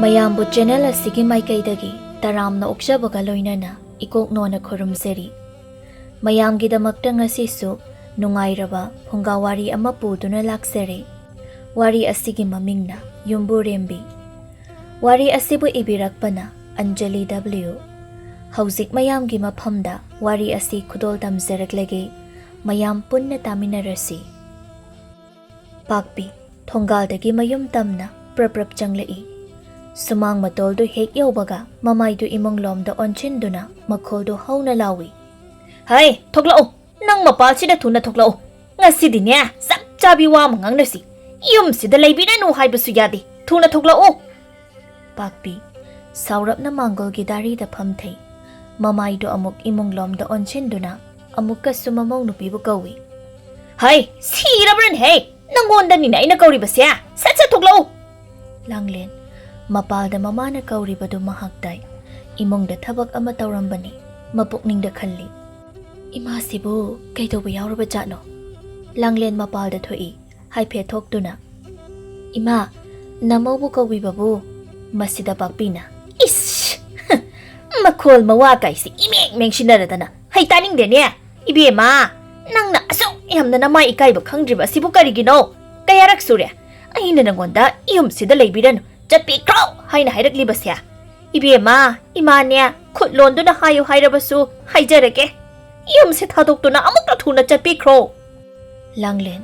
ꯃꯌꯥꯝꯕꯨ ꯆꯦꯅꯦꯜ ꯑꯁꯤꯒꯤ ꯃꯥꯏꯀꯩꯗꯒꯤ ꯇꯔꯥꯝꯅ ꯑꯣꯛꯆꯕꯒ ꯂꯣꯏꯅꯅ ꯏꯀꯣꯛꯅꯣꯅ ꯈꯨꯔꯨꯝꯖꯔꯤ꯫ ꯃꯌꯥꯝꯒꯤꯗꯃꯛꯇ ꯉꯁꯤꯁꯨ ꯅꯨꯡꯉꯥꯏꯔꯕ ꯐꯨꯡꯒꯥ ꯋꯥꯔꯤ ꯑꯃ ꯄꯨꯗꯨꯅ ꯂꯥꯛꯆꯔꯦ꯫ ꯋꯥꯔꯤ ꯑꯁꯤꯒꯤ ꯃꯃꯤꯡꯅ ꯌꯨꯝꯕꯨꯔꯦꯝꯕꯤ꯫ ꯋꯥꯔꯤ ꯑꯁꯤꯕꯨ ꯏꯕꯤꯔꯛꯄꯅ ꯑꯟꯖꯂꯤ W꯫ ꯍꯧꯖꯤꯛ ꯃꯌꯥꯝꯒꯤ ꯃꯐꯝꯗ ꯋꯥꯔꯤ ꯑꯁꯤ ꯈꯨꯗꯣꯜ ꯇꯝꯖꯔꯛꯂꯒꯦ, ꯃꯌꯥꯝ ꯄꯨꯟꯅ ꯇꯥꯃꯤꯟꯅꯔꯁꯤ꯫ ꯄꯥꯛꯄꯤ ꯊꯣꯡꯒꯥꯜꯗꯒꯤ ꯃꯌꯨꯝ ꯇꯝꯅ ꯄ꯭ꯔꯞ ꯆꯪꯂꯛꯏ꯫ ꯁꯨꯃꯥꯡ ꯃꯇꯣꯜꯗꯨ ꯍꯦꯛ ꯌꯧꯕꯒ ꯃꯃꯥꯏꯗꯨ ꯏꯃꯨꯡꯂꯣꯝꯗ ꯑꯣꯟꯁꯤꯟꯗꯨꯅ ꯃꯈꯣꯜꯗꯨ ꯍꯧꯅ ꯂꯥꯎꯏ꯫ "ꯍꯩ, ꯊꯣꯛꯂꯛꯎ! ꯅꯪ ꯃꯄꯥꯜꯁꯤꯗ ꯊꯨꯅ ꯊꯣꯛꯂꯛꯎ! ꯉꯁꯤꯗꯤꯅꯦ ꯆꯞ ꯆꯥꯕꯤ ꯋꯥ ꯑꯃ ꯉꯥꯡꯅꯁꯤ꯫ ꯌꯨꯝꯁꯤꯗ ꯂꯩꯕꯤꯔꯅꯨ ꯍꯥꯏꯕꯁꯨ ꯌꯥꯗꯦ꯫ ꯊꯨꯅ ꯊꯣꯛꯂꯛꯎ!" ꯄꯥꯛꯄꯤ ꯁꯥꯎꯔꯞꯅ ꯃꯥꯡꯒꯣꯜꯒꯤ ꯗꯥꯔꯤꯗ ꯐꯝꯊꯩ꯫ ꯃꯃꯥꯏꯗꯨ ꯑꯃꯨꯛ ꯏꯃꯨꯡꯂꯣꯝꯗ ꯑꯣꯟꯁꯤꯟꯗꯨꯅ ꯑꯃꯨꯛꯀꯁꯨ ꯃꯃꯧ ꯅꯨꯄꯤꯕꯨ ꯀꯧꯏ꯫ "ꯍꯩ, ꯁꯤꯔꯕ꯭ꯔꯅꯦꯍꯦ! ꯅꯪꯉꯣꯟꯗꯅꯤꯅ ꯑꯩꯅ ꯀꯧꯔꯤꯕꯁꯦ! ꯁꯠ ꯁꯠ ꯊꯣꯛꯂꯛꯎ!" ꯂꯥꯡꯂꯦꯟ ꯃꯄꯥꯜꯗ ꯃꯃꯥꯅ ꯀꯧꯔꯤꯕꯗꯨ ꯃꯍꯥꯛ ꯇꯥꯏ꯫ ꯏꯃꯨꯡꯗ ꯊꯕꯛ ꯑꯃ ꯇꯧꯔꯝꯕꯅꯤ꯫ ꯃꯄꯨꯛꯅꯤꯡꯗ ꯈꯜꯂꯤ, ꯏꯃꯥꯁꯤꯕꯨ ꯀꯩꯗꯧꯕ ꯌꯥꯎꯔꯕ ꯖꯥꯠꯅꯣ? ꯂꯥꯡꯂꯦꯟ ꯃꯄꯥꯜꯗ ꯊꯣꯛꯏ꯫ ꯍꯥꯏꯐꯦꯠ ꯊꯣꯛꯇꯨꯅ, "ꯏꯃꯥ, ꯅꯃꯧꯕꯨ ꯀꯧꯕꯤꯕꯕꯨ?" ꯃꯁꯤꯗ ꯄꯥꯛꯄꯤꯅ, "ꯏꯁ! ꯃꯈꯣꯜ ꯃꯋꯥ ꯀꯥꯏꯁꯤ ꯏꯃꯦꯡ ꯃꯦꯡꯁꯤꯟꯅꯔꯗꯅ ꯍꯩ ꯇꯥꯅꯤꯡꯗꯦꯅꯦ! ꯏꯕꯦꯝꯃ, ꯅꯪꯅ ꯑꯁꯨꯛ ꯌꯥꯝꯅ ꯅꯃꯥꯏ ꯏꯀꯥꯏꯕ ꯈꯪꯗ꯭ꯔꯤꯕ ꯑꯁꯤꯕꯨ ꯀꯔꯤꯒꯤꯅꯣ? ꯀꯌꯥꯔꯛ ꯁꯨꯔꯦ ꯑꯩꯅ ꯅꯪꯉꯣꯟꯗ ꯌꯨꯝꯁꯤꯗ ꯂꯩꯕꯤꯔꯅꯨ, ꯆꯠꯄꯤꯈ꯭ꯔꯣ ꯍꯥꯏꯅ ꯍꯥꯏꯔꯛꯂꯤꯕꯁꯦ? ꯏꯕꯦꯝꯃ, ꯏꯃꯥꯅꯦ ꯈꯨꯠ ꯂꯣꯟꯗꯨꯅ ꯍꯥꯏꯌꯨ ꯍꯥꯏꯔꯕꯁꯨ ꯍꯥꯏꯖꯔꯒꯦ, ꯌꯨꯝꯁꯦ ꯊꯥꯗꯣꯛꯇꯨꯅ ꯑꯃꯨꯛꯇ ꯊꯨꯅ ꯆꯠꯄꯤꯈ꯭ꯔꯣ!" ꯂꯥꯡꯂꯦꯟ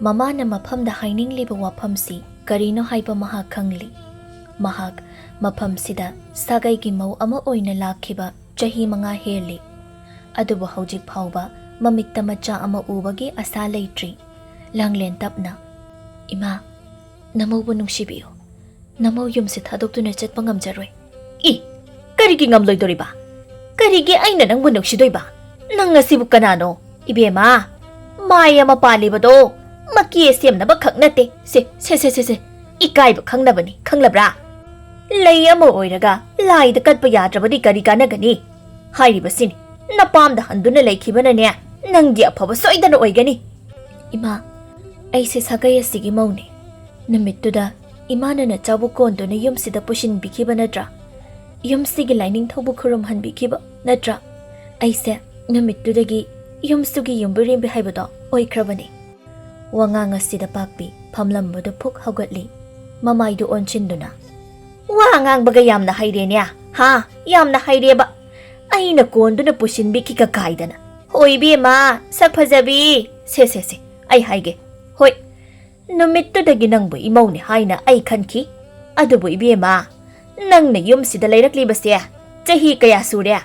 ꯃꯃꯥꯅ ꯃꯐꯝꯗ ꯍꯥꯏꯅꯤꯡꯂꯤꯕ ꯋꯥꯐꯝꯁꯤ ꯀꯔꯤꯅꯣ ꯍꯥꯏꯕ ꯃꯍꯥꯛ ꯈꯪꯂꯤ꯫ ꯃꯍꯥꯛ ꯃꯐꯝꯁꯤꯗ ꯁꯥꯒꯩꯒꯤ ꯃꯧ ꯑꯃ ꯑꯣꯏꯅ ꯂꯥꯛꯈꯤꯕ ꯆꯍꯤ 5 ꯍꯦꯜꯂꯤ꯫ ꯑꯗꯨꯕꯨ ꯍꯧꯖꯤꯛ ꯐꯥꯎꯕ ꯃꯃꯤꯠꯇ ꯃꯆꯥ ꯑꯃ ꯎꯕꯒꯤ ꯑꯁꯥ ꯂꯩꯇ꯭ꯔꯤ꯫ ꯂꯥꯡꯂꯦꯟ ꯇꯞꯅ, "ꯏꯃꯥ, ꯅꯃꯧꯕꯨ ꯅꯨꯡꯁꯤꯕꯤꯌꯨ꯫ ꯅꯃꯧ ꯌꯨꯝꯁꯤ ꯊꯥꯗꯣꯛꯇꯨꯅ ꯆꯠꯄ ꯉꯝꯖꯔꯣꯏ." "ꯏ, ꯀꯔꯤꯒꯤ ꯉꯝꯂꯣꯏꯗꯣꯔꯤꯕ? ꯀꯔꯤꯒꯤ ꯑꯩꯅ ꯅꯪꯕꯨ ꯅꯨꯡꯁꯤꯗꯣꯏꯕ? ꯅꯪ ꯉꯁꯤꯕꯨ ꯀꯅꯥꯅꯣ? ꯏꯕꯦꯝꯃ, ꯃꯥꯏ ꯑꯃ ꯄꯥꯜꯂꯤꯕꯗꯣ ꯃꯀꯦ ꯁꯦꯝꯅꯕ ꯈꯛ ꯅꯠꯇꯦ, ꯁꯦ ꯏꯀꯥꯏꯕ ꯈꯪꯅꯕꯅꯤ, ꯈꯪꯂꯕ꯭ꯔꯥ? ꯂꯩ ꯑꯃ ꯑꯣꯏꯔꯒ ꯂꯥꯏꯗ ꯀꯠꯄ ꯌꯥꯗ꯭ꯔꯕꯗꯤ ꯀꯔꯤ ꯀꯥꯟꯅꯒꯅꯤ? ꯍꯥꯏꯔꯤꯕꯁꯤꯅꯤ, ꯅꯄꯥꯝꯗ ꯍꯟꯗꯨꯅ ꯂꯩꯈꯤꯕꯅꯅꯦ ꯅꯪꯗꯤ ꯑꯐꯕ ꯁꯣꯏꯗꯅ ꯑꯣꯏꯒꯅꯤ." "ꯏꯃꯥ, ꯑꯩꯁꯦ ꯁꯥꯒꯩ ꯑꯁꯤꯒꯤ ꯃꯧꯅꯤ꯫ ꯅꯨꯃꯤꯠꯇꯨꯗ ꯏꯃꯥꯅ ꯅꯆꯥꯕꯨ ꯀꯣꯟꯗꯨꯅ ꯌꯨꯝꯁꯤꯗ ꯄꯨꯁꯤꯟꯕꯤꯈꯤꯕ ꯅꯠꯇ꯭ꯔꯥ? ꯌꯨꯝꯁꯤꯒꯤ ꯂꯥꯏꯅꯤꯡꯊꯧꯕꯨ ꯈꯨꯔꯨꯝꯍꯟꯕꯤꯈꯤꯕ ꯅꯠꯇ꯭ꯔꯥ? ꯑꯩꯁꯦ ꯅꯨꯃꯤꯠꯇꯨꯗꯒꯤ ꯌꯨꯝꯁꯨꯒꯤ ꯌꯨꯝꯕꯨꯔꯦꯝꯕꯤ ꯍꯥꯏꯕꯗꯣ ꯑꯣꯏꯈ꯭ꯔꯕꯅꯤ." ꯋꯥꯉꯥꯡ ꯑꯁꯤꯗ ꯄꯥꯛꯄꯤ ꯐꯝꯂꯝꯕꯗꯨ ꯐꯨꯛ ꯍꯧꯒꯠꯂꯤ꯫ ꯃꯃꯥꯏꯗꯨ ꯑꯣꯟꯁꯤꯟꯗꯨꯅ, "ꯋꯥ ꯉꯥꯡꯕꯒ ꯌꯥꯝꯅ ꯍꯩꯔꯦꯅꯦ, ꯍꯥ? ꯌꯥꯝꯅ ꯍꯩꯔꯦꯕ! ꯑꯩꯅ ꯀꯣꯟꯗꯨꯅ ꯄꯨꯁꯤꯟꯕꯤꯈꯤꯒ ꯀꯥꯏꯗꯅ! ꯍꯣꯏ ꯏꯕꯦꯝꯃ, ꯁꯛ ꯐꯖꯕꯤ, ꯁꯦ ꯑꯩ ꯍꯥꯏꯒꯦ, ꯍꯣꯏ, ꯅꯨꯃꯤꯠꯇꯨꯗꯒꯤ ꯅꯪꯕꯨ ꯏꯃꯧꯅꯤ ꯍꯥꯏꯅ ꯑꯩ ꯈꯟꯈꯤ꯫ ꯑꯗꯨꯕꯨ ꯏꯕꯦꯝꯃ, ꯅꯪꯅ ꯌꯨꯝꯁꯤꯗ ꯂꯩꯔꯛꯂꯤꯕꯁꯦ ꯆꯍꯤ ꯀꯌꯥ ꯁꯨꯔꯦ?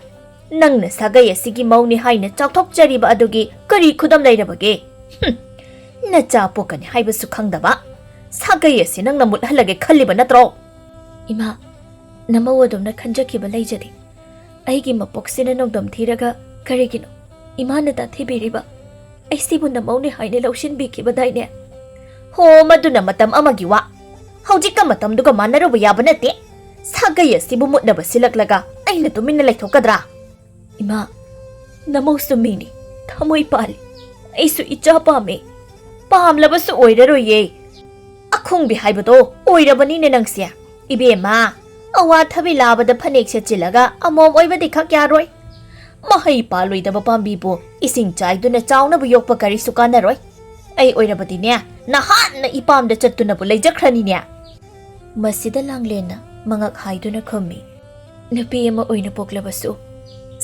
ꯅꯪꯅ ꯁꯥꯒꯩ ꯑꯁꯤꯒꯤ ꯃꯧꯅꯤ ꯍꯥꯏꯅ ꯆꯥꯎꯊꯣꯛꯆꯔꯤꯕ ꯑꯗꯨꯒꯤ ꯀꯔꯤ ꯈꯨꯗꯝ ꯂꯩꯔꯕꯒꯦ? ꯅꯆꯥ ꯄꯣꯛꯀꯅꯤ ꯍꯥꯏꯕꯁꯨ ꯈꯪꯗꯕ! ꯁꯥꯒꯩ ꯑꯁꯤ ꯅꯪꯅ ꯃꯨꯠꯍꯜꯂꯒꯦ ꯈꯜꯂꯤꯕ ꯅꯠꯇ꯭ꯔꯣ?" "ꯏꯃꯥ, ꯅꯃꯧ ꯑꯗꯨꯝꯅ ꯈꯟꯖꯈꯤꯕ ꯂꯩꯖꯗꯦ꯫ ꯑꯩꯒꯤ ꯃꯄꯣꯛꯁꯤꯅ ꯅꯣꯡꯗꯝ ꯊꯤꯔꯒ ꯀꯔꯤꯒꯤꯅꯣ ꯏꯃꯥꯅ ꯇꯥꯊꯤꯕꯤꯔꯤꯕ? ꯑꯩꯁꯤꯕꯨ ꯅꯃꯧꯅꯤ ꯍꯥꯏꯅ ꯂꯧꯁꯤꯟꯕꯤꯈꯤꯕꯗꯥꯏꯅꯦ?" "ꯍꯣ, ꯃꯗꯨꯅ ꯃꯇꯝ ꯑꯃꯒꯤ ꯋꯥ꯫ ꯍꯧꯖꯤꯛꯀ ꯃꯇꯝꯗꯨꯒ ꯃꯥꯟꯅꯔꯨꯕ ꯌꯥꯕ ꯅꯠꯇꯦ꯫ ꯁꯥꯒꯩ ꯑꯁꯤꯕꯨ ꯃꯨꯠꯅꯕ ꯁꯤꯜꯂꯛꯂꯒ ꯑꯩꯅ ꯇꯨꯃꯤꯟꯅ ꯂꯩꯊꯣꯛꯀꯗ꯭ꯔꯥ?" "ꯏꯃꯥ, ꯅꯃꯧꯁꯨ ꯃꯤꯅꯤ, ꯊꯃꯣꯏ ꯄꯥꯜꯂꯤ꯫ ꯑꯩꯁꯨ ꯏꯆꯥ ꯄꯥꯝꯃꯦ." "ꯄꯥꯝꯂꯕꯁꯨ ꯑꯣꯏꯔꯔꯣꯏꯌꯦ꯫ ꯑꯈꯨꯡꯕꯤ ꯍꯥꯏꯕꯗꯣ ꯑꯣꯏꯔꯕꯅꯤꯅꯦ ꯅꯪꯁꯦ꯫ ꯏꯕꯦꯝꯃ, ꯑꯋꯥꯊꯕꯤ ꯂꯥꯕꯗ ꯐꯅꯦꯛ ꯁꯦꯠꯆꯤꯜꯂꯒ ꯑꯃꯣꯝ ꯑꯣꯏꯕꯗꯤ ꯈꯛ ꯌꯥꯔꯣꯏ꯫ ꯃꯍꯩ ꯄꯥꯜꯂꯣꯏꯗꯕ ꯄꯥꯝꯕꯤꯕꯨ ꯏꯁꯤꯡ ꯆꯥꯏꯗꯨꯅ ꯆꯥꯎꯅꯕ ꯌꯣꯛꯄ ꯀꯔꯤꯁꯨ ꯀꯥꯟꯅꯔꯣꯏ꯫ ꯑꯩ ꯑꯣꯏꯔꯕꯗꯤꯅꯦ ꯅꯍꯥꯟꯅ ꯏꯄꯥꯝꯗ ꯆꯠꯇꯨꯅꯕꯨ ꯂꯩꯖꯈ꯭ꯔꯅꯤꯅꯦ." ꯃꯁꯤꯗ ꯂꯥꯡꯂꯦꯟꯅ ꯃꯉꯛ ꯍꯥꯏꯗꯨꯅ ꯈꯨꯝꯃꯤ, "ꯅꯨꯄꯤ ꯑꯃ ꯑꯣꯏꯅ ꯄꯣꯛꯂꯕꯁꯨ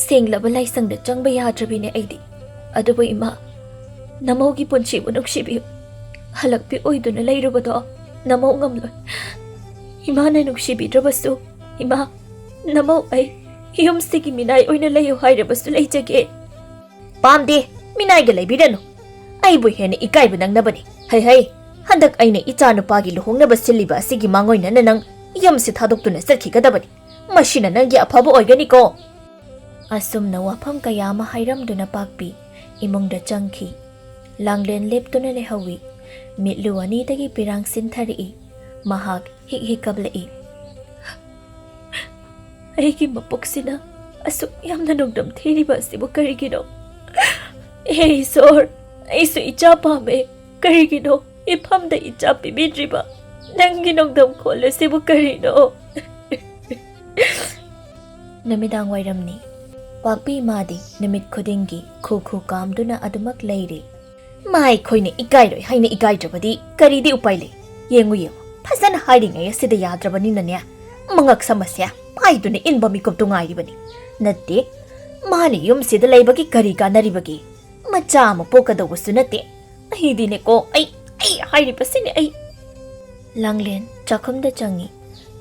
ꯁꯦꯡꯂꯕ ꯂꯥꯏꯁꯪꯗ ꯆꯪꯕ ꯌꯥꯗ꯭ꯔꯕꯤꯅꯦ ꯑꯩꯗꯤ꯫ ꯑꯗꯨꯕꯨ ꯏꯃꯥ, ꯅꯃꯧꯒꯤ ꯄꯨꯟꯁꯤꯕꯨ ꯅꯨꯡꯁꯤꯕꯤꯌꯨ꯫ ꯍꯜꯂꯛꯄꯤ ꯑꯣꯏꯗꯨꯅ ꯂꯩꯔꯨꯕꯗꯣ ꯅꯃꯧ ꯉꯝꯂꯣꯏ꯫ ꯏꯃꯥꯅ ꯅꯨꯡꯁꯤꯕꯤꯗ꯭ꯔꯕꯁꯨ, ꯏꯃꯥ, ꯅꯃꯧ ꯑꯩ ꯌꯨꯝꯁꯤꯒꯤ ꯃꯤꯅꯥꯏ ꯑꯣꯏꯅ ꯂꯩꯌꯨ ꯍꯥꯏꯔꯕꯁꯨ ꯂꯩꯖꯒꯦ." "ꯄꯥꯝꯗꯦ, ꯃꯤꯅꯥꯏꯒ ꯂꯩꯕꯤꯔꯅꯨ꯫ ꯑꯩꯕꯨ ꯍꯦꯟꯅ ꯏꯀꯥꯏꯕ ꯅꯪꯅꯕꯅꯤ꯫ ꯍꯩ, ꯍꯟꯗꯛ ꯑꯩꯅ ꯏꯆꯥ ꯅꯨꯄꯥꯒꯤ ꯂꯨꯍꯣꯡꯅꯕ ꯁꯤꯜꯂꯤꯕ ꯑꯁꯤꯒꯤ ꯃꯥꯡꯑꯣꯏꯅꯅ ꯅꯪ ꯌꯨꯝꯁꯤ ꯊꯥꯗꯣꯛꯇꯨꯅ ꯆꯠꯈꯤꯒꯗꯕꯅꯤ꯫ ꯃꯁꯤꯅ ꯅꯪꯒꯤ ꯑꯐꯕ ꯑꯣꯏꯒꯅꯤꯀꯣ." ꯑꯁꯨꯝꯅ ꯋꯥꯐꯝ ꯀꯌꯥ ꯑꯃ ꯍꯥꯏꯔꯝꯗꯨꯅ ꯄꯥꯛꯄꯤ ꯏꯃꯨꯡꯗ ꯆꯪꯈꯤ꯫ ꯂꯥꯡꯂꯦꯟ ꯂꯦꯞꯇꯨꯅ ꯂꯩꯍꯧꯏ꯫ ꯃꯤꯠꯂꯨ ꯑꯅꯤꯗꯒꯤ ꯄꯤꯔꯥꯡ ꯁꯤꯟꯊꯔꯛꯏ꯫ ꯃꯍꯥꯛ ꯍꯤꯛ ꯀꯞꯂꯛꯏ꯫ "ꯑꯩꯒꯤ ꯃꯄꯣꯛꯁꯤꯅ ꯑꯁꯨꯛ ꯌꯥꯝꯅ ꯅꯣꯡꯗꯝ ꯊꯤꯔꯤꯕ ꯑꯁꯤꯕꯨ ꯀꯔꯤꯒꯤꯅꯣ? ꯍꯦ ꯏꯁꯣꯔ, ꯑꯩꯁꯨ ꯏꯆꯥ ꯄꯥꯝꯃꯦ꯫ ꯀꯔꯤꯒꯤꯅꯣ ꯏꯐꯝꯗ ꯏꯆꯥ ꯄꯤꯕꯤꯗ꯭ꯔꯤꯕ? ꯅꯪꯒꯤ ꯅꯣꯡꯗꯝ ꯈꯣꯜ ꯑꯁꯤꯕꯨ ꯀꯔꯤꯅꯣ?" Namidang wairamni. Pakpi madi namit khudingi khu kamduna adumak leiri. Mai khoine ikai roi haine ikai drabadi karidi upai le. Yengu yengu. Phasana hiding sida yadrabani nanya. Mangak samasya paiduna inba mikop tungai ribani. Natte mani yum sida leibagi kari kanaribagi. Macha mo pokadawasu natte. Ahidine ko ai hairi pasine ai. Langlen chakumda changi.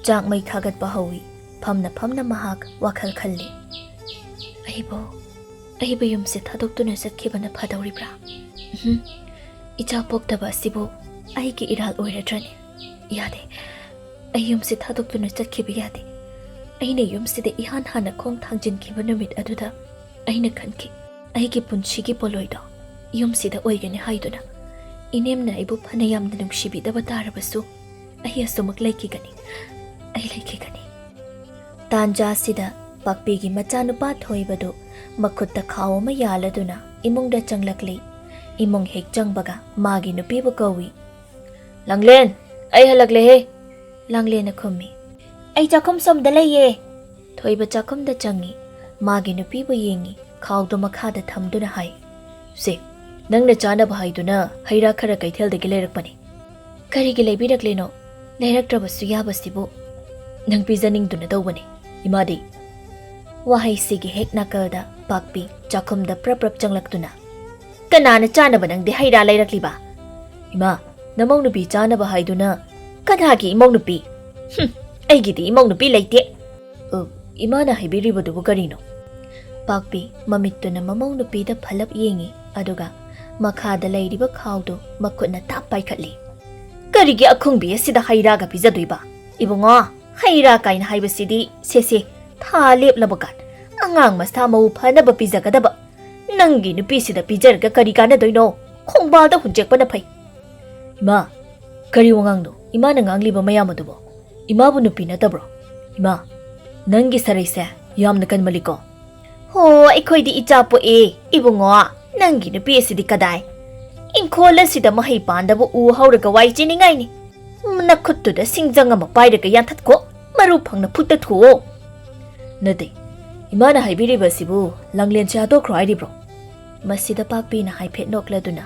Jak mai thagat bahawi. Phamna mahak wakhal khalli. Ahibo yum se thadok na satkibana phadauribra. Icha poktaba sibo aiki iral oiratrani. Yade. Ayum se thadok na satkibi yade. Aine yum se de ihan hana khong thangjin ki banamit aduda. Aine khanki. Aiki punchigi poloido. Yum se da oigane haiduna. Inem na ibu phanayam na nungsibi da batarabasu. Ahi asumak laiki gani. Ahi laiki gani. Tanja sida Pakpigi machanupa thoibadu makhutta khaw ma yaladuna imungda changlakli imung hek changbaga magi nupibu kawi Langlen ai halakle he Langlen khummi ai chakhum somda leye thoiba chakhum da changi magi nupibu yengi khawdu makhada thamduna hai se nangna chana bhaiduna haira khara kaithel de gilerakpani kari gi lebirakle no leiraktrabasu yabasibu nang pizaning duna dawbani imadi Wahai sigi hek nakalda Pakpi chakumda prap changlaktuna. Kanana chana ba nang di haira layrakli ba? Ima, namong nupi chana ba haiduna. Kanagi imong nupi. Ay gidi imong nupi layte. Ima na haibiri ba dubu karino? Pakpi mamitto na mamong nupi da phalap yengi aduga makhada layriba khawdo makut na tapay katli. Karigi akong biya sida haira ga pizadui ba? Ibungo, haira kain haiba sidi sese. Thalip labagan angang mas thamau phana ba pizagadaba nangi nupi sida pijar ga kari kana doino khongba da hunjek pa na phai ima kari wangang no ima na ngangli ba mayam adubo ima bu nupi na tabro ima nangi saraisa yam na kan maliko ho aikoi di ichapo ibungo nangi nupi sidi kadai inkhola sida mahai panda bu u hauraga wai chiningai ni nakhuttu da singjanga ma pairaga yanthat ko maru phangna phutta thu Nade, imana haibiri basibu langlen cha to cry bro. Masida Pakpi na haipet nokladuna.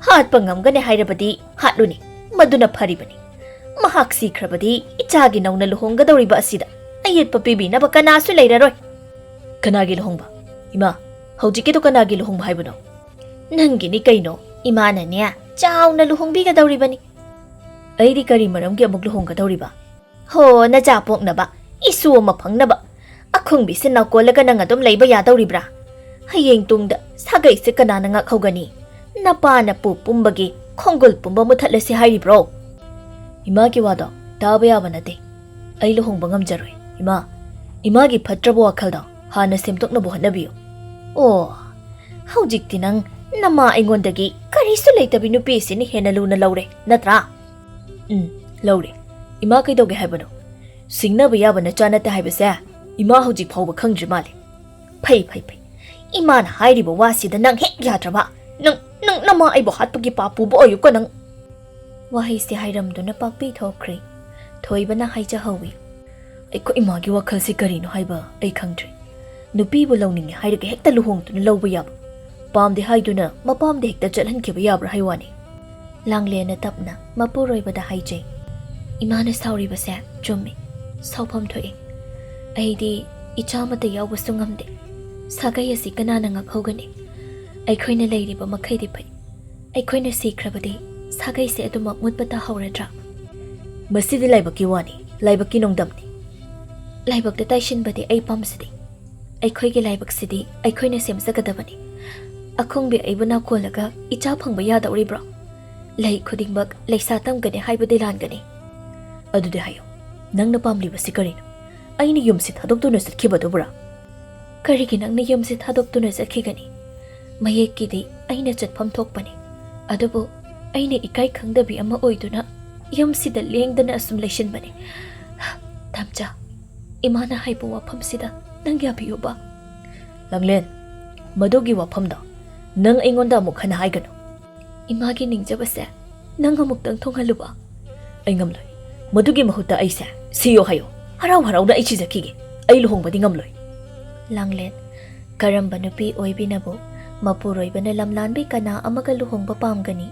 Hat pangam gane hairabadi hatluni maduna pharibani. Mahak sikrabadi ichagi nauna luhonga dawriba asida. Ayet papibi na bakana su leiraroi. Kanagi luhongba. Ima, haujiki to kanagi luhongba haibano. Nangi ni kaino imana niya chaw na luhongbi ga dawribani. Aidi kari maram gi amuk luhongga dawriba. Ho na japok na ba. Isu ma phangnaba akhung bi se nakolaga nang adom leiba ya dawribra hayeng tungda sagai se kanana nga khawgani napa na pu pumbagi khongol pumba muthatle se hairibro ima ki wada taba ya banate ai lohong bangam jaroi ima gi phatrabo akhalda hana semtok na bohanabiyo o haujik tinang nama aingondagi karisu leitabi nupi se ni henalu na lawre natra lawre ima kai doge haibano Singna ba yaba na chana ta haibasa ima hojik phawba khangdri male phai ima na hairiba wasida nang hek yadraba nang nama aibo hatpagi papu bo ayu ko nang wahai se hairamduna Pakpi thokri thoibana haija hawi aiko ima gi wakhal se karino haiba ai khangdri nupi bu lawninge hairaga hekta luhong tuna lawba yaba pamde haiduna mapamde hekta chalhan ke ba yabra haiwani langle na tapna mapuroibada haijai imana sauri basa chummi Saupam thoi aidi ichamata yawbasu ngamde sagai asi kanana nga khawgani aikhoina leiriba makhaidi phai aikhoina sikrabadi sagai se aduma mutpata hauradra masidi laibaki wani laibaki nongdamni laibak da taishin badi ai pamsidi aikhoigi laibak sidi aikhoina semsagadabani akhongbi aibuna kolaga icha phangba yadawribra lai khudingbak leisatam gane haibadi langani adude hayo Nangna pamli ba si karino aini yumsi thadoktu na sakhiba dobra karigi nangna yumsi thadoktu na sakhigani mayek di aina chatpham thokpani adubo aina ikai khangdabi ama oiduna yumsi da lengdana asum leshin bani tamcha imana haibo wafam sida nang yabiyo ba Langlen madogi wafam da nang aingonda amuk hana haigano imagi ningjabase nang amuk tang thonghaluba ai ngamloi Madugi mahuta aisa siyo hayo harau harau da ichi zakige ꯑꯩ ꯂꯨꯍꯣꯡꯕꯗꯤ ꯉꯝꯂꯣꯏ꯫ ꯂꯥꯡꯂꯦꯟ ꯀꯔꯝꯕ ꯅꯨꯄꯤ ꯑꯣꯏꯕꯤꯅꯕꯨ ꯃꯄꯨꯔꯣꯏꯕꯅ ꯂꯝꯂꯥꯟꯕꯤ ꯀꯅꯥ ꯑꯃꯒ ꯂꯨꯍꯣꯡꯕ ꯄꯥꯝꯒꯅꯤ?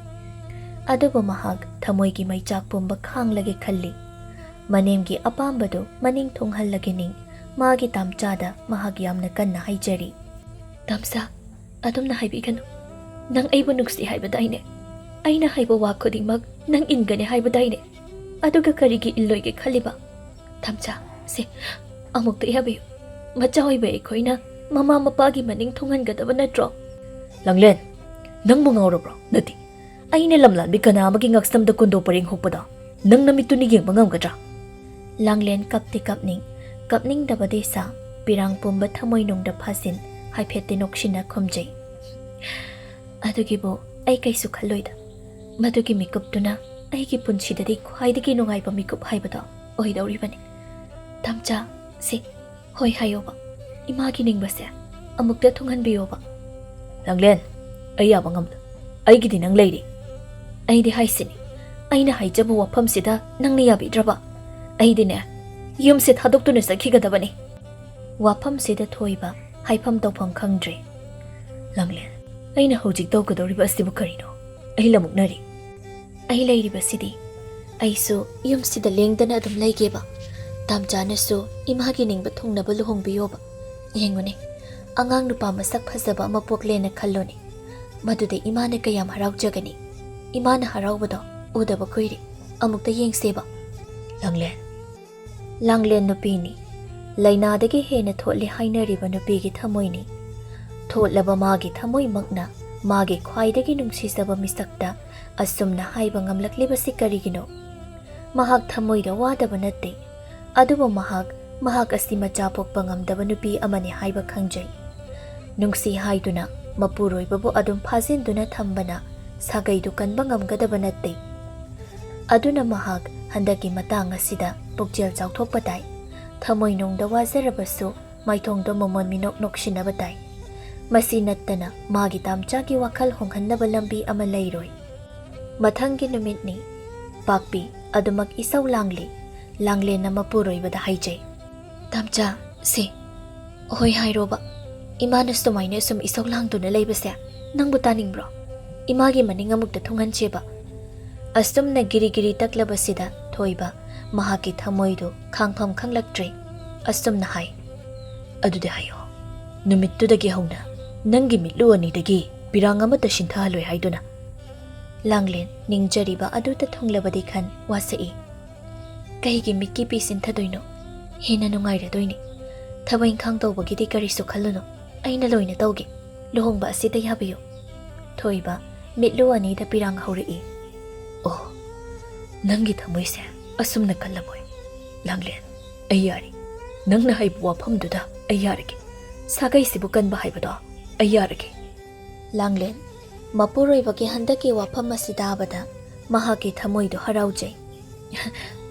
ꯑꯗꯨꯕꯨ ꯃꯍꯥꯛ ꯊꯃꯣꯏꯒꯤ ꯃꯩꯆꯥꯛ ꯄꯨꯝꯕ ꯈꯥꯡꯂꯒꯦ ꯈꯜꯂꯤ꯫ ꯃꯅꯦꯝꯒꯤ ꯑꯄꯥꯝꯕꯗꯨ ꯃꯅꯤꯡ ꯊꯨꯡꯍꯜꯂꯒꯅꯤ ꯃꯥꯒꯤ ꯇꯥꯝꯆꯥꯗ ꯃꯍꯥꯛ ꯌꯥꯝꯅ ꯀꯟꯅ ꯍꯥꯏꯖꯔꯤ꯫ ꯇꯥꯝꯆꯥ, ꯑꯗꯨꯝꯅ ꯍꯥꯏꯕꯤꯒꯅꯨ꯫ ꯅꯪ ꯑꯩꯕꯨ ꯅꯨꯡꯁꯤ ꯍꯥꯏꯕꯗꯥꯏꯅꯦ? ꯑꯩꯅ ꯍꯥꯏꯕ ꯋꯥ ꯈꯨꯗꯤꯡꯃꯛ ꯅꯪ ꯏꯟꯒꯅꯤ ꯍꯥꯏꯕꯗꯥꯏꯅꯦ? ꯑꯗꯨꯒ ꯀꯔꯤꯒꯤ ꯏꯜꯂꯣꯏꯒꯦ ꯈꯜꯂꯤꯕ? ꯇꯥꯝꯆꯥ, ꯁꯦ ꯑꯃꯨꯛꯇ ꯌꯥꯕꯤꯌꯨ꯫ ꯃꯆꯥ ꯑꯣꯏꯕ ꯑꯩꯈꯣꯏꯅ ꯃꯃꯥ ꯃꯄꯥꯒꯤ ꯃꯅꯤꯡ ꯊꯨꯡꯍꯟꯒꯗꯕ ꯅꯠꯇ꯭ꯔꯣ? ꯂꯥꯡꯂꯦꯟ, ꯅꯪꯕꯨ ꯉꯥꯎꯔꯕ꯭ꯔꯣ? ꯅꯠꯇꯦ, ꯑꯩꯅ ꯂꯝꯂꯥꯟꯕꯤ ꯀꯅꯥ ꯑꯃꯒꯤ ꯉꯛꯁꯝꯗ ꯀꯨꯟꯗꯣ ꯄꯔꯦꯡ ꯍꯨꯛꯄꯗꯣ ꯅꯪ ꯅꯃꯤꯠꯇꯨꯅ ꯌꯦꯡꯕ ꯉꯝꯒꯗ꯭ꯔꯥ? ꯂꯥꯡꯂꯦꯟ ꯀꯞꯇꯤ ꯀꯞꯅꯤꯡ, ꯀꯞꯅꯤꯡꯗꯕꯗꯤ ꯁꯥ ꯄꯤꯔꯥꯡ ꯄꯨꯝꯕ ꯊꯃꯣꯏꯅꯨꯡꯗ ꯐꯥꯖꯤꯟ ꯍꯥꯏꯐꯦꯠꯇꯤ ꯅꯣꯛꯁꯤꯟꯅ ꯈꯨꯝꯖꯩ꯫ ꯑꯗꯨꯒꯤꯕꯨ ꯑꯩ ꯀꯩꯁꯨ ꯈꯜꯂꯣꯏꯗ꯫ ꯃꯗꯨꯒꯤ ꯃꯤꯀꯨꯞꯇꯨꯅ ꯑꯩꯒꯤ ꯄꯨꯟꯁꯤꯗꯗꯤ ꯈ꯭ꯋꯥꯏꯗꯒꯤ ꯅꯨꯡꯉꯥꯏꯕ ꯃꯤꯀꯨꯞ ꯍꯥꯏꯕꯗꯣ ꯑꯣꯏꯗꯧꯔꯤꯕꯅꯤ꯫ ꯇꯥꯝꯆꯥ, ꯁꯤ ꯍꯣꯏ ꯍꯥꯏꯌꯣꯕ꯫ ꯏꯃꯥꯒꯤ ꯅꯤꯡꯕꯁꯦ ꯑꯃꯨꯛꯇ ꯊꯨꯡꯍꯟꯕꯤꯌꯣꯕ꯫ ꯂꯥꯡꯂꯦꯟ, ꯑꯩ ꯌꯥꯕ ꯉꯝꯂꯣꯏ꯫ ꯑꯩꯒꯤꯗꯤ ꯅꯪ ꯂꯩꯔꯤ꯫ ꯑꯩꯗꯤ ꯍꯥꯏꯁꯤꯅꯤ, ꯑꯩꯅ ꯍꯥꯏꯖꯕ ꯋꯥꯐꯝꯁꯤꯗ ꯅꯪꯅ ꯌꯥꯕꯤꯗ꯭ꯔꯕ? ꯑꯩꯗꯤꯅꯦ ꯌꯨꯝꯁꯦ ꯊꯥꯗꯣꯛꯇꯨꯅ ꯆꯠꯈꯤꯒꯗꯕꯅꯤ꯫ ꯋꯥꯐꯝꯁꯤꯗ ꯊꯣꯏꯕ ꯍꯥꯏꯐꯝ ꯇꯧꯐꯝ ꯈꯪꯗ꯭ꯔꯦ꯫ ꯂꯥꯡꯂꯦꯟ, ꯑꯩꯅ ꯍꯧꯖꯤꯛ ꯇꯧꯒꯗꯧꯔꯤꯕ ꯑꯁꯤꯕꯨ ꯀꯔꯤꯅꯣ? ꯑꯩ ꯂꯃꯨꯛꯅꯔꯤ꯫ ꯑꯩ ꯂꯩꯔꯤꯕꯁꯤꯗꯤ ꯑꯩꯁꯨ ꯌꯨꯝꯁꯤꯗ ꯂꯦꯡꯗꯅ ꯑꯗꯨꯝ ꯂꯩꯒꯦꯕ꯫ ꯇꯥꯝꯆꯥꯅꯁꯨ ꯏꯃꯥꯒꯤ ꯅꯤꯡꯕ ꯊꯨꯡꯅꯕ ꯂꯨꯍꯣꯡꯕꯤꯌꯣꯕ꯫ ꯌꯦꯡꯉꯨꯅꯦ, ꯑꯉꯥꯡ ꯅꯨꯄꯥ ꯃꯁꯛ ꯐꯖꯕ ꯑꯃ ꯄꯣꯛꯂꯦꯅ ꯈꯜꯂꯣꯅꯦ꯫ ꯃꯗꯨꯗ ꯏꯃꯥꯅ ꯀꯌꯥꯝ ꯍꯔꯥꯎꯖꯒꯅꯤ꯫ ꯏꯃꯥꯅ ꯍꯔꯥꯎꯕꯗꯣ ꯎꯗꯕ ꯀꯨꯏꯔꯦ꯫ ꯑꯃꯨꯛꯇ ꯌꯦꯡꯁꯦꯕ꯫ ꯂꯥꯡꯂꯦꯟ, ꯂꯥꯡꯂꯦꯟ ꯅꯨꯄꯤꯅꯤ, ꯂꯩꯅꯥꯗꯒꯤ ꯍꯦꯟꯅ ꯊꯣꯠꯂꯤ ꯍꯥꯏꯅꯔꯤꯕ ꯅꯨꯄꯤꯒꯤ ꯊꯃꯣꯏꯅꯤ꯫ ꯊꯣꯠꯂꯕ ꯃꯥꯒꯤ ꯊꯃꯣꯏꯃꯛꯅ ꯃꯥꯒꯤ ꯈ꯭ꯋꯥꯏꯗꯒꯤ ꯅꯨꯡꯁꯤꯖꯕ ꯃꯤꯁꯛꯇ ꯑꯁꯨꯝꯅ ꯍꯥꯏꯕ ꯉꯝꯂꯛꯂꯤꯕꯁꯤ ꯀꯔꯤꯒꯤꯅꯣ? ꯃꯍꯥꯛ ꯊꯃꯣꯏꯗ ꯋꯥꯗꯕ ꯅꯠꯇꯦ, ꯑꯗꯨꯕꯨ ꯃꯍꯥꯛ ꯑꯁꯤ ꯃꯆꯥ ꯄꯣꯛꯄ ꯉꯝꯗꯕ ꯅꯨꯄꯤ ꯑꯃꯅꯤ ꯍꯥꯏꯕ ꯈꯪꯖꯩ꯫ ꯅꯨꯡꯁꯤ ꯍꯥꯏꯗꯨꯅ ꯃꯄꯨꯔꯣꯏꯕꯕꯨ ꯑꯗꯨꯝ ꯐꯥꯖꯤꯟꯗꯨꯅ ꯊꯝꯕꯅ ꯁꯥꯒꯩꯗꯨ ꯀꯟꯕ ꯉꯝꯒꯗꯕ ꯅꯠꯇꯦ꯫ ꯑꯗꯨꯅ ꯃꯍꯥꯛ ꯍꯟꯗꯛꯀꯤ ꯃꯇꯥꯡ ꯑꯁꯤꯗ ꯄꯨꯛꯆꯦꯜ ꯆꯥꯎꯊꯣꯛꯄ ꯇꯥꯏ꯫ ꯊꯃꯣꯏꯅꯨꯡꯗ ꯋꯥꯖꯔꯕꯁꯨ ꯃꯥꯏꯊꯣꯡꯗ ꯃꯃꯣꯟ ꯃꯤꯅꯣꯛ ꯅꯣꯛꯁꯤꯟꯅꯕ ꯇꯥꯏ꯫ ꯃꯁꯤ ꯅꯠꯇꯅ ꯃꯥꯒꯤ ꯇꯥꯝꯆꯥꯒꯤ ꯋꯥꯈꯜ ꯍꯣꯡꯍꯟꯅꯕ ꯂꯝꯕꯤ ꯑꯃ ꯂꯩꯔꯣꯏ꯫ ꯃꯊꯪꯒꯤ ꯅꯨꯃꯤꯠꯅꯤ꯫ ꯄꯥꯛꯄꯤ ꯑꯗꯨꯃꯛ ꯏꯁꯧ ꯂꯥꯡꯂꯤ꯫ ꯂꯥꯡꯂꯦꯟꯅ ꯃꯄꯨꯔꯣꯏꯕꯗ ꯍꯥꯏꯖꯩ꯫ ꯇꯥꯝꯆꯥ, ꯁꯤ ꯍꯣꯏ ꯍꯥꯏꯔꯣꯕ꯫ ꯏꯃꯥꯅ ꯁꯨꯃꯥꯏꯅ ꯁꯨꯝ ꯏꯁꯧ ꯂꯥꯡꯗꯨꯅ ꯂꯩꯕꯁꯦ ꯅꯪꯕꯨ ꯇꯥꯅꯤꯡꯕ꯭ꯔꯣ? ꯏꯃꯥꯒꯤ ꯃꯅꯤꯡ ꯑꯃꯨꯛꯇ ꯊꯨꯡꯍꯟꯁꯦꯕ꯫ ꯑꯁꯨꯝꯅ ꯒꯤꯔꯤ ꯒꯤꯔꯤ ꯇꯛꯂꯕꯁꯤꯗ ꯊꯣꯏꯕ ꯃꯍꯥꯛꯀꯤ ꯊꯃꯣꯏꯗꯨ ꯈꯥꯡꯐꯝ ꯈꯪꯂꯛꯇ꯭ꯔꯦ꯫ ꯑꯁꯨꯝꯅ ꯍꯥꯏ꯫ ꯑꯗꯨꯗꯤ ꯍꯥꯏꯌꯣ, ꯅꯨꯃꯤꯠꯇꯨꯗꯒꯤ ꯍꯧꯅ ꯅꯪꯒꯤ ꯃꯤꯠꯂꯨ ꯑꯅꯤꯗꯒꯤ ꯄꯤꯔꯥꯡ ꯑꯃꯠꯇ ꯁꯤꯟꯊꯍꯜꯂꯣꯏ ꯍꯥꯏꯗꯨꯅ꯫ ꯂꯥꯡꯂꯦꯟ ꯅꯤꯡꯖꯔꯤꯕ ꯑꯗꯨꯇ ꯊꯨꯡꯂꯕꯗꯤ ꯈꯟ ꯋꯥꯁꯛꯏ꯫ ꯀꯩꯒꯤ ꯃꯤꯠꯀꯤ ꯄꯤ ꯁꯤꯟꯊꯗꯣꯏꯅꯣ? ꯍꯦꯟꯅ ꯅꯨꯡꯉꯥꯏꯔꯗꯣꯏꯅꯤ꯫ ꯊꯕꯛ ꯏꯪꯈꯥꯡ ꯇꯧꯕꯒꯤꯗꯤ ꯀꯔꯤꯁꯨ ꯈꯜꯂꯨꯅꯨ, ꯑꯩꯅ ꯂꯣꯏꯅ ꯇꯧꯒꯦ꯫ ꯂꯨꯍꯣꯡꯕ ꯑꯁꯤꯗ ꯌꯥꯕꯤꯌꯨ꯫ ꯊꯣꯏꯕ ꯃꯤꯠꯂꯨ ꯑꯅꯤꯗ ꯄꯤꯔꯥꯡ ꯍꯧꯔꯛꯏ꯫ ꯑꯣ, ꯅꯪꯒꯤ ꯊꯃꯣꯏꯁꯦ ꯑꯁꯨꯝꯅ ꯀꯜꯂꯕꯣꯏ? ꯂꯥꯡꯂꯦꯟ, ꯑꯩ ꯌꯥꯔꯤ꯫ ꯅꯪꯅ ꯍꯥꯏꯕ ꯋꯥꯐꯝꯗꯨꯗ ꯑꯩ ꯌꯥꯔꯒꯦ꯫ ꯁꯥꯒꯩꯁꯤꯕꯨ ꯀꯟꯕ ꯍꯥꯏꯕꯗꯣ ꯑꯩ ꯌꯥꯔꯒꯦ꯫ ꯂꯥꯡꯂꯦꯟ ꯃꯄꯨꯔꯣꯏꯕꯒꯤ ꯍꯟꯗꯛꯀꯤ ꯋꯥꯐꯝ ꯑꯁꯤ ꯇꯥꯕꯗ ꯃꯍꯥꯛꯀꯤ ꯊꯃꯣꯏꯗꯨ ꯍꯔꯥꯎꯖꯩ꯫